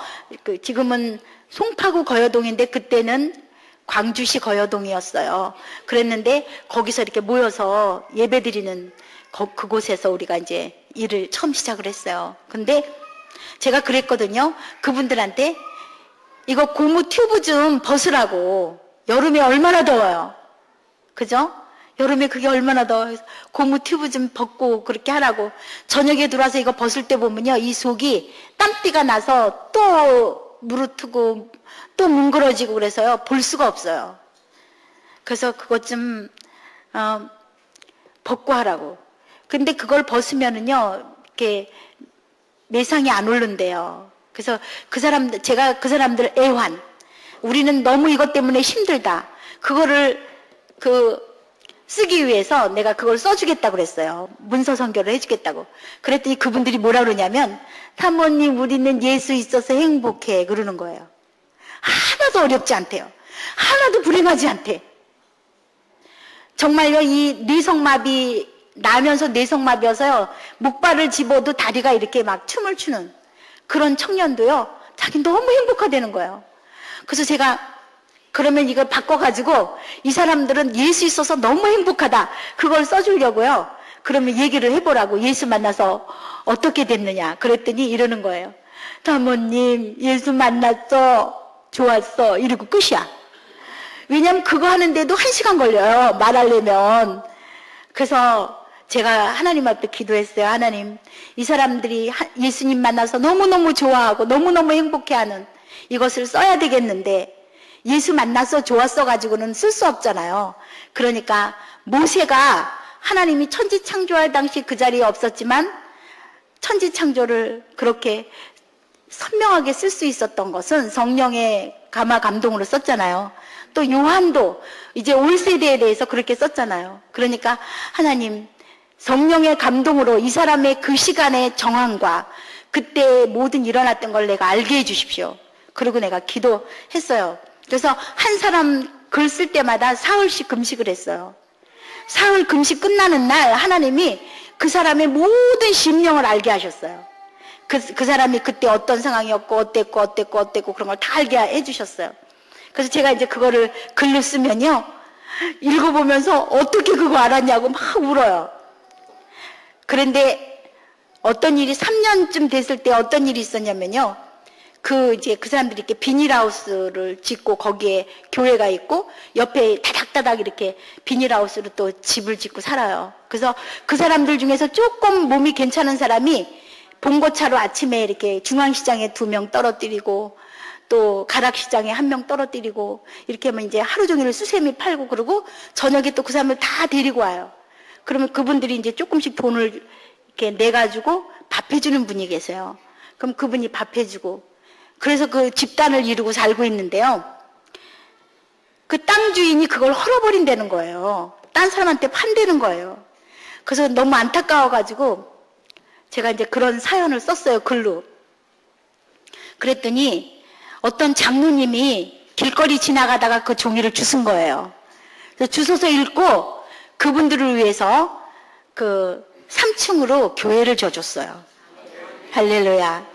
지금은 송파구 거여동인데 그때는 광주시 거여동이었어요. 그랬는데 거기서 이렇게 모여서 예배드리는 그곳에서 우리가 이제 일을 처음 시작을 했어요. 근데 제가 그랬거든요. 그분들한테 이거 고무 튜브 좀 벗으라고. 여름에 얼마나 더워요. 그죠? 여름에 그게 얼마나 더워요. 고무 튜브 좀 벗고 그렇게 하라고. 저녁에 들어와서 이거 벗을 때 보면요. 이 속이 땀띠가 나서 또 무르트고 또 뭉그러지고 그래서요. 볼 수가 없어요. 그래서 그것 좀 벗고 하라고. 근데 그걸 벗으면은요. 이렇게 매상이 안 오른대요. 그래서 제가 그 사람들 애환. 우리는 너무 이것 때문에 힘들다. 그거를 쓰기 위해서 내가 그걸 써주겠다고 그랬어요. 문서 선교를 해주겠다고. 그랬더니 그분들이 뭐라 그러냐면, 사모님, 우리는 예수 있어서 행복해. 그러는 거예요. 하나도 어렵지 않대요. 하나도 불행하지 않대. 정말요, 이 뇌성마비, 나면서 뇌성마비여서요, 목발을 집어도 다리가 이렇게 막 춤을 추는 그런 청년도요, 자기 너무 행복하다는 거예요. 그래서 제가 그러면 이걸 바꿔가지고 이 사람들은 예수 있어서 너무 행복하다. 그걸 써주려고요. 그러면 얘기를 해보라고. 예수 만나서 어떻게 됐느냐. 그랬더니 이러는 거예요. 사모님, 예수 만났어. 좋았어. 이러고 끝이야. 왜냐면 그거 하는데도 1시간 걸려요. 말하려면. 그래서 제가 하나님 앞에 기도했어요. 하나님, 이 사람들이 예수님 만나서 너무너무 좋아하고 너무너무 행복해하는 이것을 써야 되겠는데 예수 만나서 좋았어 가지고는 쓸 수 없잖아요. 그러니까 모세가 하나님이 천지 창조할 당시 그 자리에 없었지만 천지 창조를 그렇게 선명하게 쓸 수 있었던 것은 성령의 감화 감동으로 썼잖아요. 또 요한도 이제 올 세대에 대해서 그렇게 썼잖아요. 그러니까 하나님, 성령의 감동으로 이 사람의 그 시간의 정황과 그때 모든 일어났던 걸 내가 알게 해주십시오. 그리고 내가 기도했어요. 그래서 한 사람 글 쓸 때마다 사흘씩 금식을 했어요. 사흘 금식 끝나는 날 하나님이 그 사람의 모든 심령을 알게 하셨어요. 그 사람이 그때 어떤 상황이었고 어땠고 그런 걸 다 알게 해주셨어요. 그래서 제가 이제 그거를 글로 쓰면요, 읽어보면서 어떻게 그거 알았냐고 막 울어요. 그런데 어떤 일이 3년쯤 됐을 때 어떤 일이 있었냐면요, 이제 그 사람들이 이렇게 비닐하우스를 짓고 거기에 교회가 있고 옆에 다닥다닥 이렇게 비닐하우스로 또 집을 짓고 살아요. 그래서 그 사람들 중에서 조금 몸이 괜찮은 사람이 봉고차로 아침에 이렇게 중앙시장에 2명 떨어뜨리고 또 가락시장에 1명 떨어뜨리고 이렇게 하면 이제 하루 종일 수세미 팔고 그러고 저녁에 또 그 사람을 다 데리고 와요. 그러면 그분들이 이제 조금씩 돈을 이렇게 내가지고 밥 해주는 분이 계세요. 그럼 그분이 밥 해주고 그래서 그 집단을 이루고 살고 있는데요. 그 땅 주인이 그걸 헐어버린다는 거예요. 딴 사람한테 판다는 거예요. 그래서 너무 안타까워가지고 제가 이제 그런 사연을 썼어요, 글로. 그랬더니 어떤 장로님이 길거리 지나가다가 그 종이를 주신 거예요. 그래서 주워서 읽고 그분들을 위해서 3층으로 교회를 져줬어요. 할렐루야.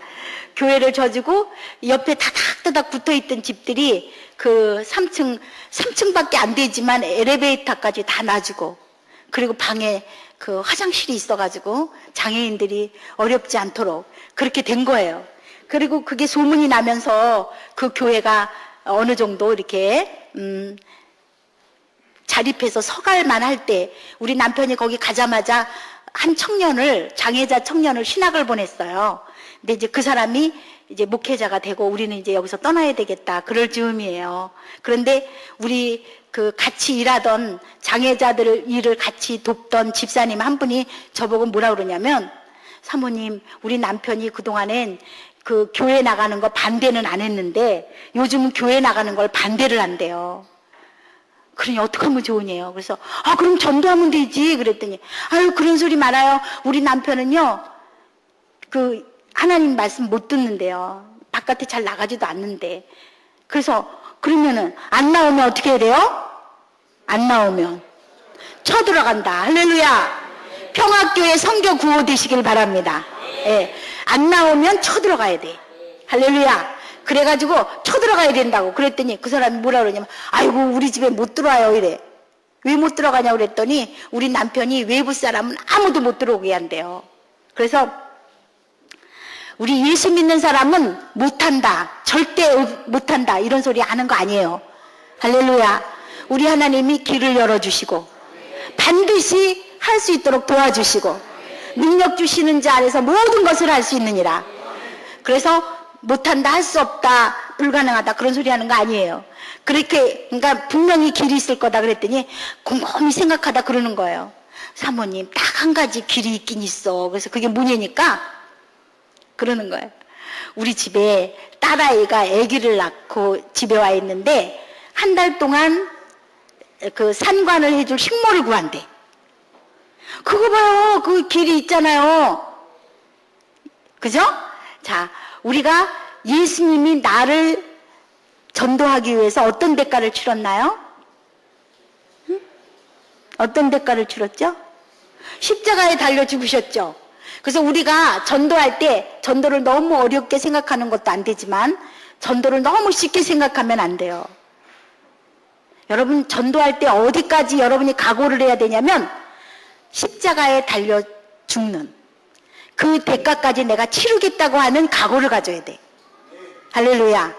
교회를 져주고 옆에 다닥다닥 붙어있던 집들이 3층밖에 안 되지만 엘리베이터까지 다 놔주고 그리고 방에 그 화장실이 있어가지고 장애인들이 어렵지 않도록 그렇게 된 거예요. 그리고 그게 소문이 나면서 그 교회가 어느 정도 이렇게 자립해서 서갈만 할 때 우리 남편이 거기 가자마자 한 청년을, 장애자 청년을 신학을 보냈어요. 근데 이제 그 사람이 이제 목회자가 되고 우리는 이제 여기서 떠나야 되겠다, 그럴 즈음이에요. 그런데 우리 그 같이 일하던 장애자들 일을 같이 돕던 집사님 한 분이 저보고 뭐라 그러냐면, 사모님, 우리 남편이 그동안엔 그 교회 나가는 거 반대는 안 했는데 요즘은 교회 나가는 걸 반대를 한대요. 그러니 어떻게 하면 좋으냐요. 그래서 그럼 전도하면 되지 그랬더니, 아유 그런 소리 말아요. 우리 남편은요 그 하나님 말씀 못 듣는데요. 바깥에 잘 나가지도 않는데. 그래서 그러면은 안 나오면 어떻게 해야 돼요? 안 나오면 쳐들어간다. 할렐루야. 평화교회 선교 구호 되시길 바랍니다. 예. 안 나오면 쳐들어가야 돼. 할렐루야. 그래가지고 쳐들어가야 된다고. 그랬더니 그 사람이 뭐라 그러냐면, 아이고 우리 집에 못 들어와요 이래. 왜 못 들어가냐 그랬더니 우리 남편이 외부 사람은 아무도 못 들어오게 한대요. 그래서 우리 예수 믿는 사람은 못한다, 절대 못한다 이런 소리 하는 거 아니에요. 할렐루야. 우리 하나님이 길을 열어주시고 반드시 할 수 있도록 도와주시고 능력 주시는 자 안에서 모든 것을 할 수 있느니라. 그래서 못한다, 할 수 없다, 불가능하다 그런 소리 하는 거 아니에요. 그렇게, 그러니까 분명히 길이 있을 거다 그랬더니 곰곰이 생각하다 그러는 거예요. 사모님, 딱 한 가지 길이 있긴 있어. 그래서 그게 뭐냐니까 그러는 거예요. 우리 집에 딸아이가 아기를 낳고 집에 와 있는데 한 달 동안 그 산관을 해줄 식모를 구한대. 그거 봐요. 그 길이 있잖아요. 그죠? 자, 우리가 예수님이 나를 전도하기 위해서 어떤 대가를 치렀나요? 응? 어떤 대가를 치렀죠? 십자가에 달려 죽으셨죠. 그래서 우리가 전도할 때 전도를 너무 어렵게 생각하는 것도 안 되지만 전도를 너무 쉽게 생각하면 안 돼요. 여러분, 전도할 때 어디까지 여러분이 각오를 해야 되냐면 십자가에 달려 죽는 그 대가까지 내가 치르겠다고 하는 각오를 가져야 돼. 할렐루야.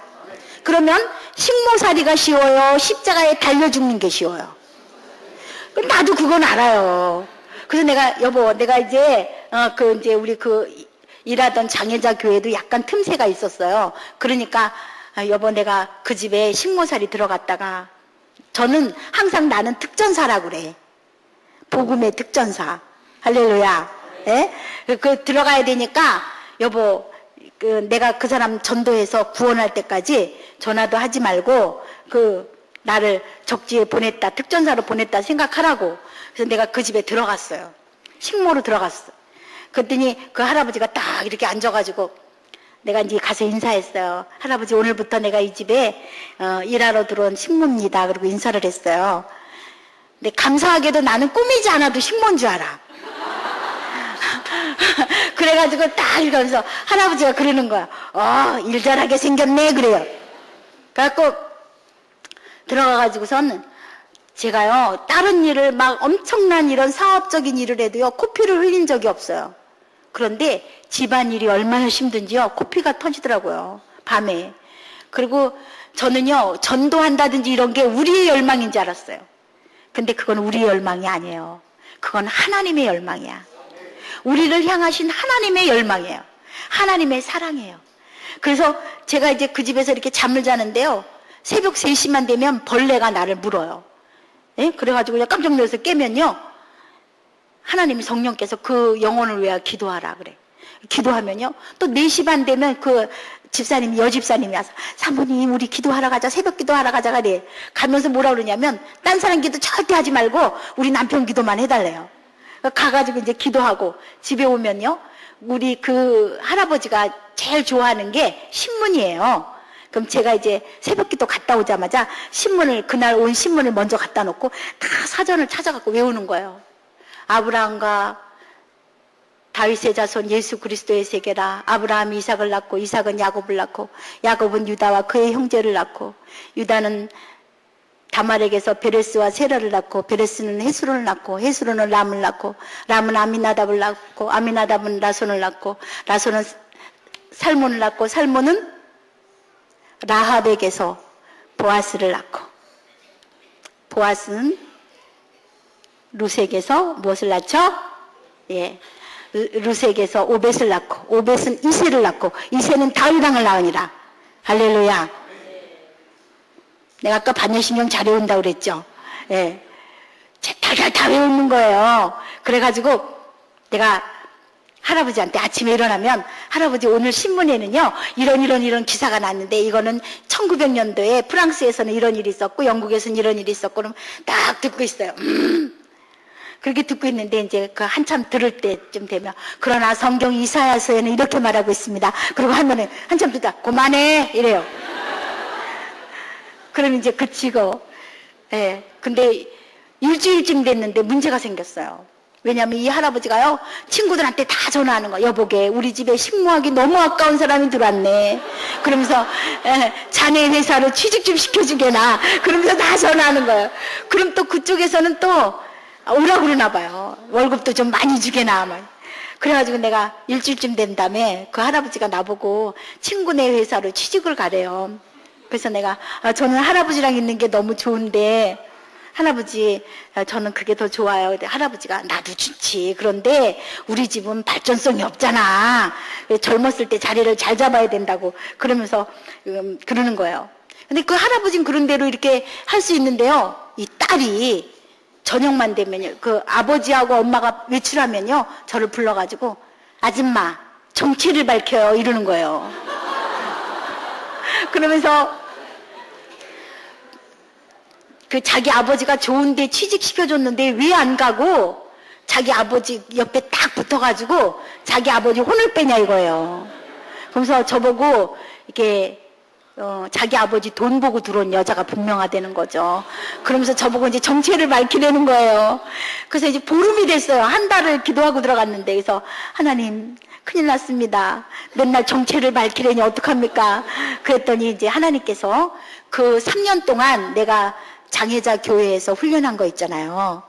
그러면 식모살이가 쉬워요, 십자가에 달려 죽는 게 쉬워요? 나도 그건 알아요. 그래서 내가, 여보, 내가 이제 이제 우리 일하던 장애자 교회도 약간 틈새가 있었어요. 그러니까 여보, 내가 그 집에 식모살이 들어갔다가, 저는 항상 나는 특전사라고 그래. 복음의 특전사. 할렐루야. 예? 그 들어가야 되니까 여보, 내가 그 사람 전도해서 구원할 때까지 전화도 하지 말고 나를 적지에 보냈다, 특전사로 보냈다 생각하라고. 그래서 내가 그 집에 들어갔어요. 식모로 들어갔어. 그랬더니 그 할아버지가 딱 이렇게 앉아가지고 내가 이제 가서 인사했어요. 할아버지, 오늘부터 내가 이 집에 일하러 들어온 식모입니다. 그리고 인사를 했어요. 근데 감사하게도 나는 꾸미지 않아도 식모인 줄 알아. 그래가지고 딱 이러면서 할아버지가 그러는 거야. 일 잘하게 생겼네 그래요. 그래갖고 들어가가지고선 제가요, 다른 일을 막 엄청난 이런 사업적인 일을 해도요, 코피를 흘린 적이 없어요. 그런데 집안일이 얼마나 힘든지요, 코피가 터지더라고요, 밤에. 그리고 저는요, 전도한다든지 이런 게 우리의 열망인 줄 알았어요. 근데 그건 우리의 열망이 아니에요. 그건 하나님의 열망이야. 우리를 향하신 하나님의 열망이에요. 하나님의 사랑이에요. 그래서 제가 이제 그 집에서 이렇게 잠을 자는데요, 새벽 3시만 되면 벌레가 나를 물어요. 예? 그래가지고 그냥 깜짝 놀라서 깨면요, 하나님이 성령께서 그 영혼을 위하여 기도하라 그래. 기도하면요, 또 4시 반 되면 그 집사님이, 여집사님이 와서, 사모님 우리 기도하러 가자, 새벽 기도하러 가자 그래. 가면서 뭐라 그러냐면, 딴 사람 기도 절대 하지 말고 우리 남편 기도만 해달래요. 가가지고 이제 기도하고 집에 오면요, 우리 그 할아버지가 제일 좋아하는 게 신문이에요. 그럼 제가 이제 새벽 기도 갔다 오자마자 그날 온 신문을 먼저 갖다 놓고 다 사전을 찾아갖고 외우는 거예요. 아브라함과 다윗의 자손 예수 그리스도의 세계라. 아브라함이 이삭을 낳고, 이삭은 야곱을 낳고, 야곱은 유다와 그의 형제를 낳고, 유다는 다말에게서 베레스와 세라를 낳고 베레스는 헤스론을 낳고 헤스론은 람을 낳고 람은 아미나답을 낳고 아미나답은 라손을 낳고 라손은 살몬을 낳고 살몬은 라합에게서 보아스를 낳고 보아스는 루색에서 무엇을 낳죠? 예, 루색에서 오벳을 낳고 오벳은 이새를 낳고 이새는 다윗왕을 낳으니라. 할렐루야. 내가 아까 반야신경 잘 외운다고 그랬죠? 예. 다 외우는 거예요. 그래가지고 내가 할아버지한테 아침에 일어나면 할아버지 오늘 신문에는요 이런 기사가 났는데 이거는 1900년도에 프랑스에서는 이런 일이 있었고 영국에서는 이런 일이 있었고 그럼 딱 듣고 있어요. 그렇게 듣고 있는데 이제 그 한참 들을 때쯤 되면 그러나 성경 이사야서에는 이렇게 말하고 있습니다. 그리고 하면은 한참 듣다 그만해 이래요. 그럼 이제 그치고 예. 근데 일주일쯤 됐는데 문제가 생겼어요. 왜냐하면 이 할아버지가요 친구들한테 다 전화하는 거예요. 여보게 우리 집에 식모하기 너무 아까운 사람이 들어왔네. 그러면서 자네 회사로 취직 좀 시켜주게나. 그러면서 다 전화하는 거예요. 그럼 또 그쪽에서는 또 오라고 그러나 봐요. 월급도 좀 많이 주게나. 그래가지고 내가 일주일쯤 된 다음에 그 할아버지가 나보고 친구네 회사로 취직을 가래요. 그래서 내가 저는 할아버지랑 있는 게 너무 좋은데 할아버지 저는 그게 더 좋아요. 근데 할아버지가 나도 좋지. 그런데 우리 집은 발전성이 없잖아. 젊었을 때 자리를 잘 잡아야 된다고 그러면서 그러는 거예요. 근데 그 할아버지는 그런 대로 이렇게 할 수 있는데요. 이 딸이 저녁만 되면요. 그 아버지하고 엄마가 외출하면요. 저를 불러가지고 아줌마 정체를 밝혀요. 이러는 거예요. 그러면서 그 자기 아버지가 좋은데 취직시켜줬는데 왜 안 가고 자기 아버지 옆에 딱 붙어가지고 자기 아버지 혼을 빼냐 이거예요. 그러면서 저보고 이렇게 자기 아버지 돈 보고 들어온 여자가 분명하다는 거죠. 그러면서 저보고 이제 정체를 밝히려는 거예요. 그래서 이제 보름이 됐어요. 한 달을 기도하고 들어갔는데 그래서 하나님 큰일 났습니다. 맨날 정체를 밝히려니 어떡합니까? 그랬더니 이제 하나님께서 그 3년 동안 내가 장애자 교회에서 훈련한 거 있잖아요.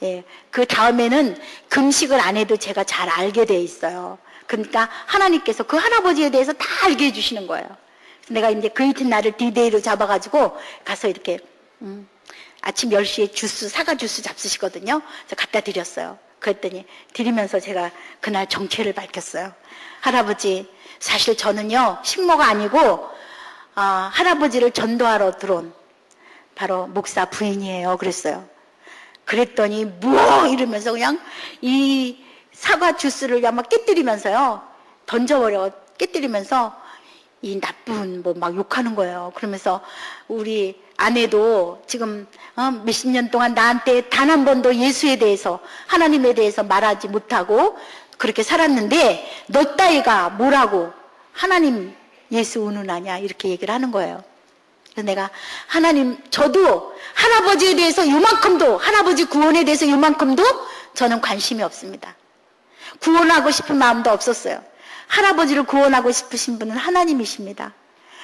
예, 그 다음에는 금식을 안 해도 제가 잘 알게 돼 있어요. 그러니까 하나님께서 그 할아버지에 대해서 다 알게 해주시는 거예요. 내가 이제 그 이튿날을 디데이로 잡아가지고 가서 이렇게 아침 10시에 주스, 사과 주스 잡수시거든요. 그래서 갖다 드렸어요. 그랬더니 드리면서 제가 그날 정체를 밝혔어요. 할아버지, 사실 저는요 식모가 아니고 할아버지를 전도하러 들어온 바로 목사 부인이에요. 그랬어요. 그랬더니 뭐 이러면서 그냥 이 사과 주스를 그냥 막 깨뜨리면서요 던져버려 깨뜨리면서 이 나쁜 뭐 막 욕하는 거예요. 그러면서 우리 아내도 지금 몇십 년 동안 나한테 단 한 번도 예수에 대해서 하나님에 대해서 말하지 못하고 그렇게 살았는데 너 따위가 뭐라고 하나님 예수 운운하냐 이렇게 얘기를 하는 거예요. 그래서 내가 하나님 저도 할아버지에 대해서 요만큼도 할아버지 구원에 대해서 요만큼도 저는 관심이 없습니다. 구원하고 싶은 마음도 없었어요. 할아버지를 구원하고 싶으신 분은 하나님이십니다.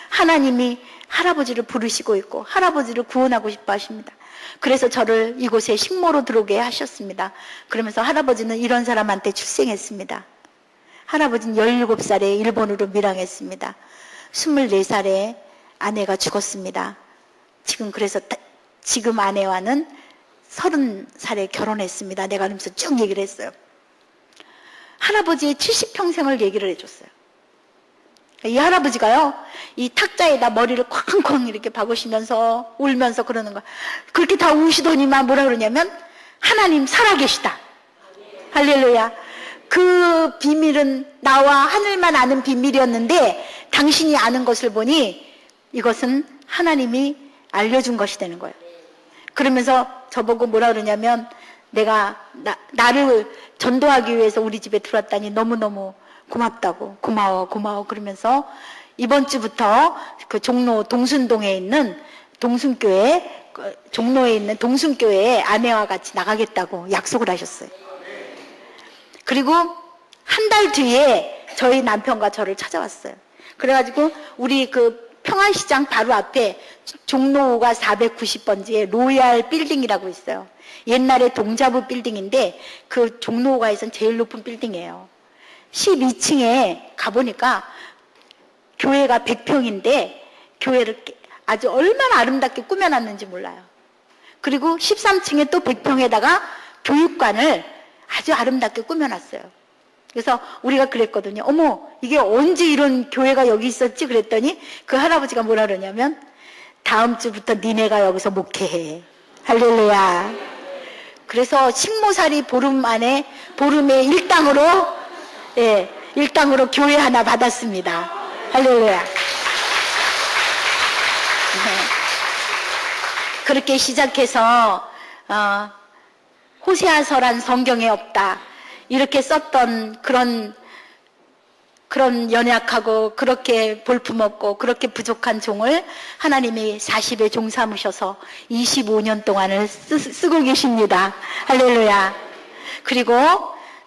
하나님이 할아버지를 부르시고 있고 할아버지를 구원하고 싶어 하십니다. 그래서 저를 이곳에 식모로 들어오게 하셨습니다. 그러면서 할아버지는 이런 사람한테 출생했습니다. 할아버지는 17살에 일본으로 밀항했습니다. 24살에 아내가 죽었습니다. 그래서 지금 아내와는 30살에 결혼했습니다. 내가 그러면서 쭉 얘기를 했어요. 할아버지의 70평생을 얘기를 해줬어요. 이 할아버지가요, 이 탁자에다 머리를 쾅쾅 이렇게 박으시면서 울면서 그러는 거야. 그렇게 다 우시더니만 뭐라 그러냐면, 하나님 살아계시다. 할렐루야. 그 비밀은 나와 하늘만 아는 비밀이었는데, 당신이 아는 것을 보니, 이것은 하나님이 알려준 것이 되는 거예요. 그러면서 저보고 뭐라 그러냐면 내가 나를 전도하기 위해서 우리 집에 들어왔다니 너무너무 고맙다고 고마워 그러면서 이번 주부터 그 종로 동순동에 있는 동순교회 종로에 있는 동순교회에 아내와 같이 나가겠다고 약속을 하셨어요. 그리고 한 달 뒤에 저희 남편과 저를 찾아왔어요. 그래가지고 우리 그 평안시장 바로 앞에 종로가 490번지에 로얄 빌딩이라고 있어요. 옛날에 동자부 빌딩인데 그 종로가에선 제일 높은 빌딩이에요. 12층에 가보니까 교회가 100평인데 교회를 아주 얼마나 아름답게 꾸며놨는지 몰라요. 그리고 13층에 또 100평에다가 교육관을 아주 아름답게 꾸며놨어요. 그래서 우리가 그랬거든요. 어머, 이게 언제 이런 교회가 여기 있었지? 그랬더니 그 할아버지가 뭐라 그러냐면 다음 주부터 니네가 여기서 목회해. 할렐루야. 그래서 식모살이 보름에 일당으로 교회 하나 받았습니다. 할렐루야. 그렇게 시작해서 호세아서란 성경에 없다 이렇게 썼던 그런 연약하고 그렇게 볼품없고 그렇게 부족한 종을 하나님이 40에 종 삼으셔서 25년 동안을 쓰고 계십니다. 할렐루야. 그리고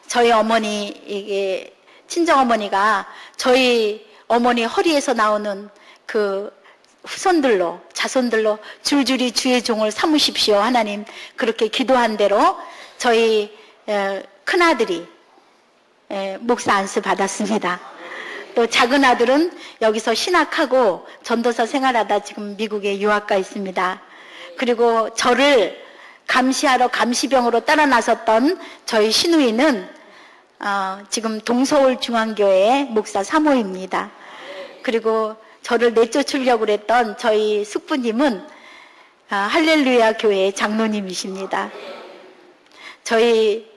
저희 어머니, 이게 친정어머니가 저희 어머니 허리에서 나오는 그 후손들로, 자손들로 줄줄이 주의 종을 삼으십시오. 하나님 그렇게 기도한 대로 저희 큰아들이 목사 안수 받았습니다. 또 작은 아들은 여기서 신학하고 전도사 생활하다 지금 미국에 유학가 있습니다. 그리고 저를 감시하러 감시병으로 따라 나섰던 저희 시누이는 지금 동서울중앙교회 목사 사모입니다. 그리고 저를 내쫓으려고 그랬던 저희 숙부님은 할렐루야 교회 장로님이십니다. 저희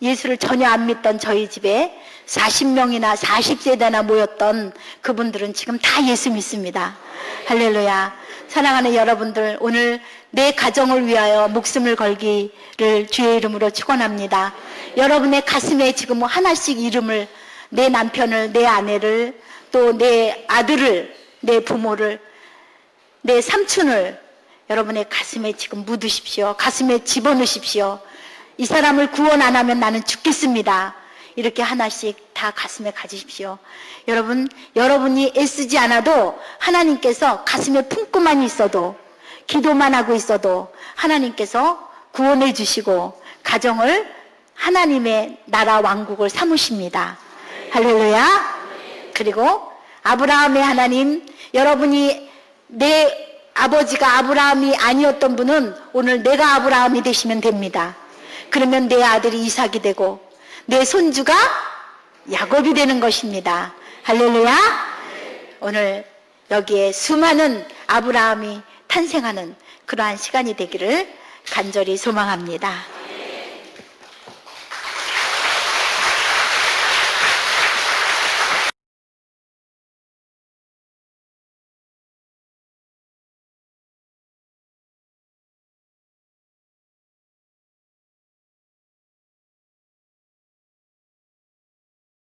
예수를 전혀 안 믿던 저희 집에 40명이나 40세대나 모였던 그분들은 지금 다 예수 믿습니다. 할렐루야. 사랑하는 여러분들, 오늘 내 가정을 위하여 목숨을 걸기를 주의 이름으로 축원합니다. 여러분의 가슴에 지금 하나씩 이름을, 내 남편을, 내 아내를, 또 내 아들을, 내 부모를, 내 삼촌을 여러분의 가슴에 지금 묻으십시오. 가슴에 집어넣으십시오. 이 사람을 구원 안 하면 나는 죽겠습니다. 이렇게 하나씩 다 가슴에 가지십시오. 여러분이 애쓰지 않아도 하나님께서 가슴에 품고만 있어도, 기도만 하고 있어도 하나님께서 구원해 주시고 가정을 하나님의 나라 왕국을 삼으십니다. 할렐루야. 그리고 아브라함의 하나님, 여러분이 내 아버지가 아브라함이 아니었던 분은 오늘 내가 아브라함이 되시면 됩니다. 그러면 내 아들이 이삭이 되고 내 손주가 야곱이 되는 것입니다. 할렐루야. 오늘 여기에 수많은 아브라함이 탄생하는 그러한 시간이 되기를 간절히 소망합니다.